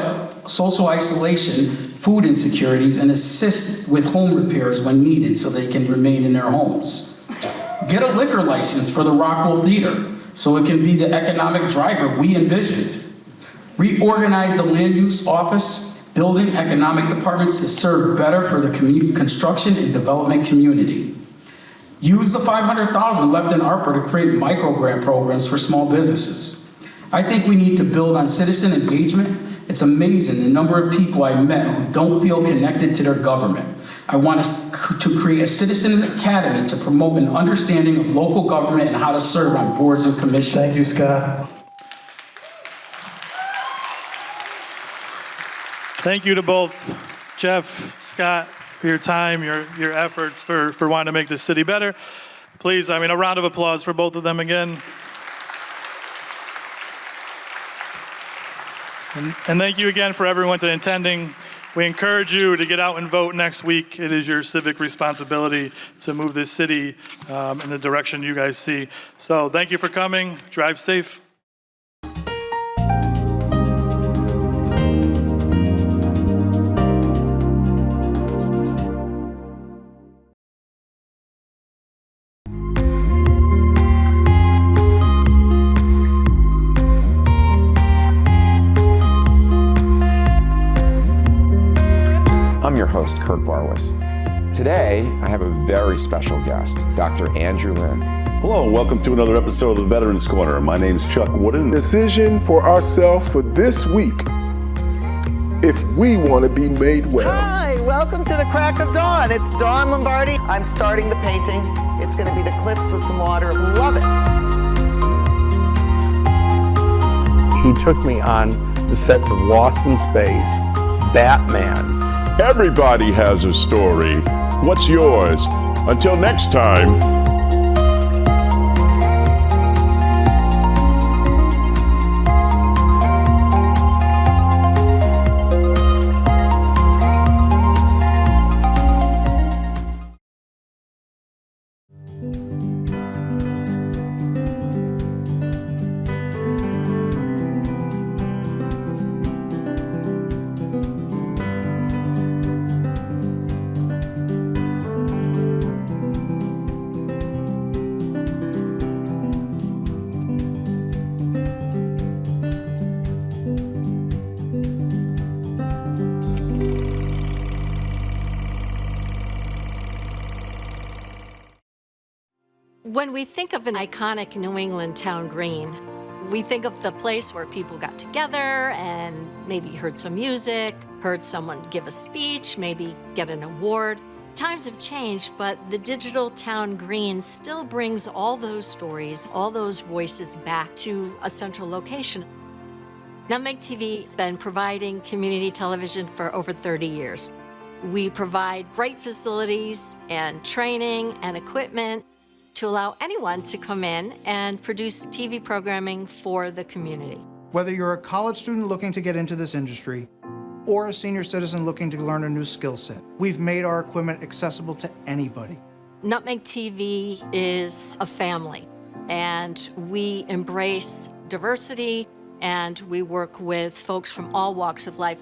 isolation, food insecurities, and assist with home repairs when needed so they can remain in their homes. Get a liquor license for the Rockwell Theater so it can be the economic driver we envisioned. Reorganize the land use office, building economic departments to serve better for the construction and development community. Use the $500,000 left in ARPA to create micro-grant programs for small businesses. I think we need to build on citizen engagement. It's amazing the number of people I've met who don't feel connected to their government. I want us to create a citizens academy to promote an understanding of local government and how to serve on boards and commissions. Thank you, Scott. Thank you to both Jeff, Scott, for your time, your efforts for wanting to make this city better. Please, a round of applause for both of them again. And thank you again for everyone for attending. We encourage you to get out and vote next week. It is your civic responsibility to move this city in the direction you guys see. So thank you for coming. Drive safe. host, Kurt Barwis. Today, I have a very special guest, Dr. Andrew Lynn. Hello, and welcome to another episode of the Veterans Corner. My name's Chuck Wooden. Decision for ourselves for this week, if we want to be made well. Hi, welcome to the crack of dawn. It's Dawn Lombardi. I'm starting the painting. It's going to be the cliffs with some water. Love it. He took me on the sets of Lost in Space, Batman. Everybody has a story. What's yours? Until next time. When we think of an iconic New England town green, we think of the place where people got together and maybe heard some music, heard someone give a speech, maybe get an award. Times have changed, but the digital town green still brings all those stories, all those voices back to a central location. Nutmeg TV has been providing community television for over 30 years. We provide great facilities and training and equipment to allow anyone to come in and produce TV programming for the community. Whether you're a college student looking to get into this industry or a senior citizen looking to learn a new skill set, we've made our equipment accessible to anybody. Nutmeg TV is a family, and we embrace diversity, and we work with folks from all walks of life.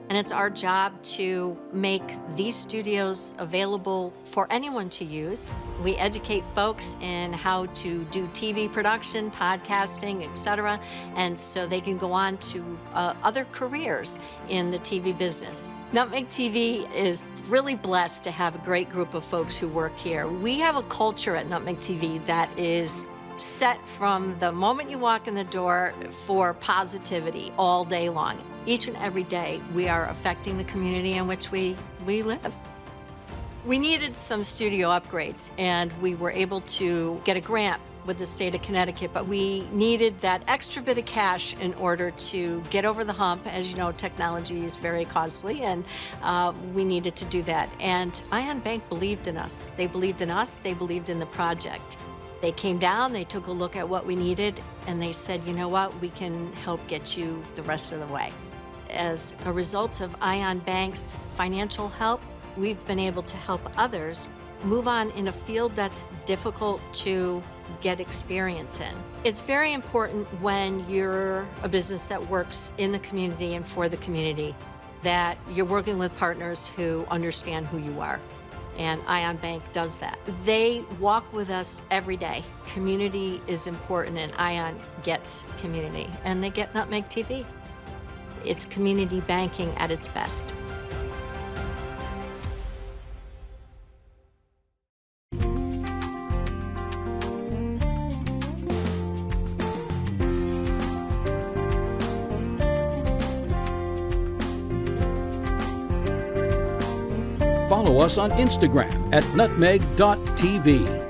And it's our job to make these studios available for anyone to use. We educate folks in how to do TV production, podcasting, etc., and so they can go on to other careers in the TV business. Nutmeg TV is really blessed to have a great group of folks who work here. We have a culture at Nutmeg TV that is set from the moment you walk in the door for positivity all day long. Each and every day, we are affecting the community in which we live. We needed some studio upgrades, and we were able to get a grant with the state of Connecticut, but we needed that extra bit of cash in order to get over the hump. As you know, technology is very costly, and we needed to do that. And Ion Bank believed in us. They believed in us. They believed in the project. They came down, they took a look at what we needed, and they said, you know what, we can help get you the rest of the way. As a result of Ion Bank's financial help, we've been able to help others move on in a field that's difficult to get experience in. It's very important when you're a business that works in the community and for the community that you're working with partners who understand who you are. And Ion Bank does that. They walk with us every day. Community is important, and Ion gets community, and they get Nutmeg TV. It's community banking at its best. Follow us on Instagram at nutmeg.tv.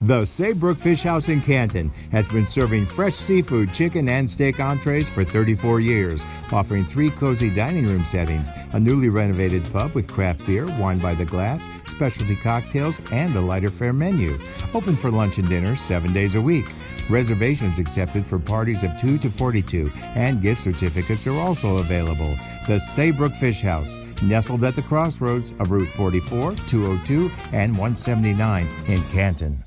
The Saybrook Fish House in Canton has been serving fresh seafood, chicken, and steak entrees for 34 years, offering 3 cozy dining room settings, a newly renovated pub with craft beer, wine by the glass, specialty cocktails, and a lighter fare menu. Open for lunch and dinner 7 days a week. Reservations accepted for parties of 2 to 42, and gift certificates are also available. The Saybrook Fish House, nestled at the crossroads of Route 44, 202, and 179 in Canton.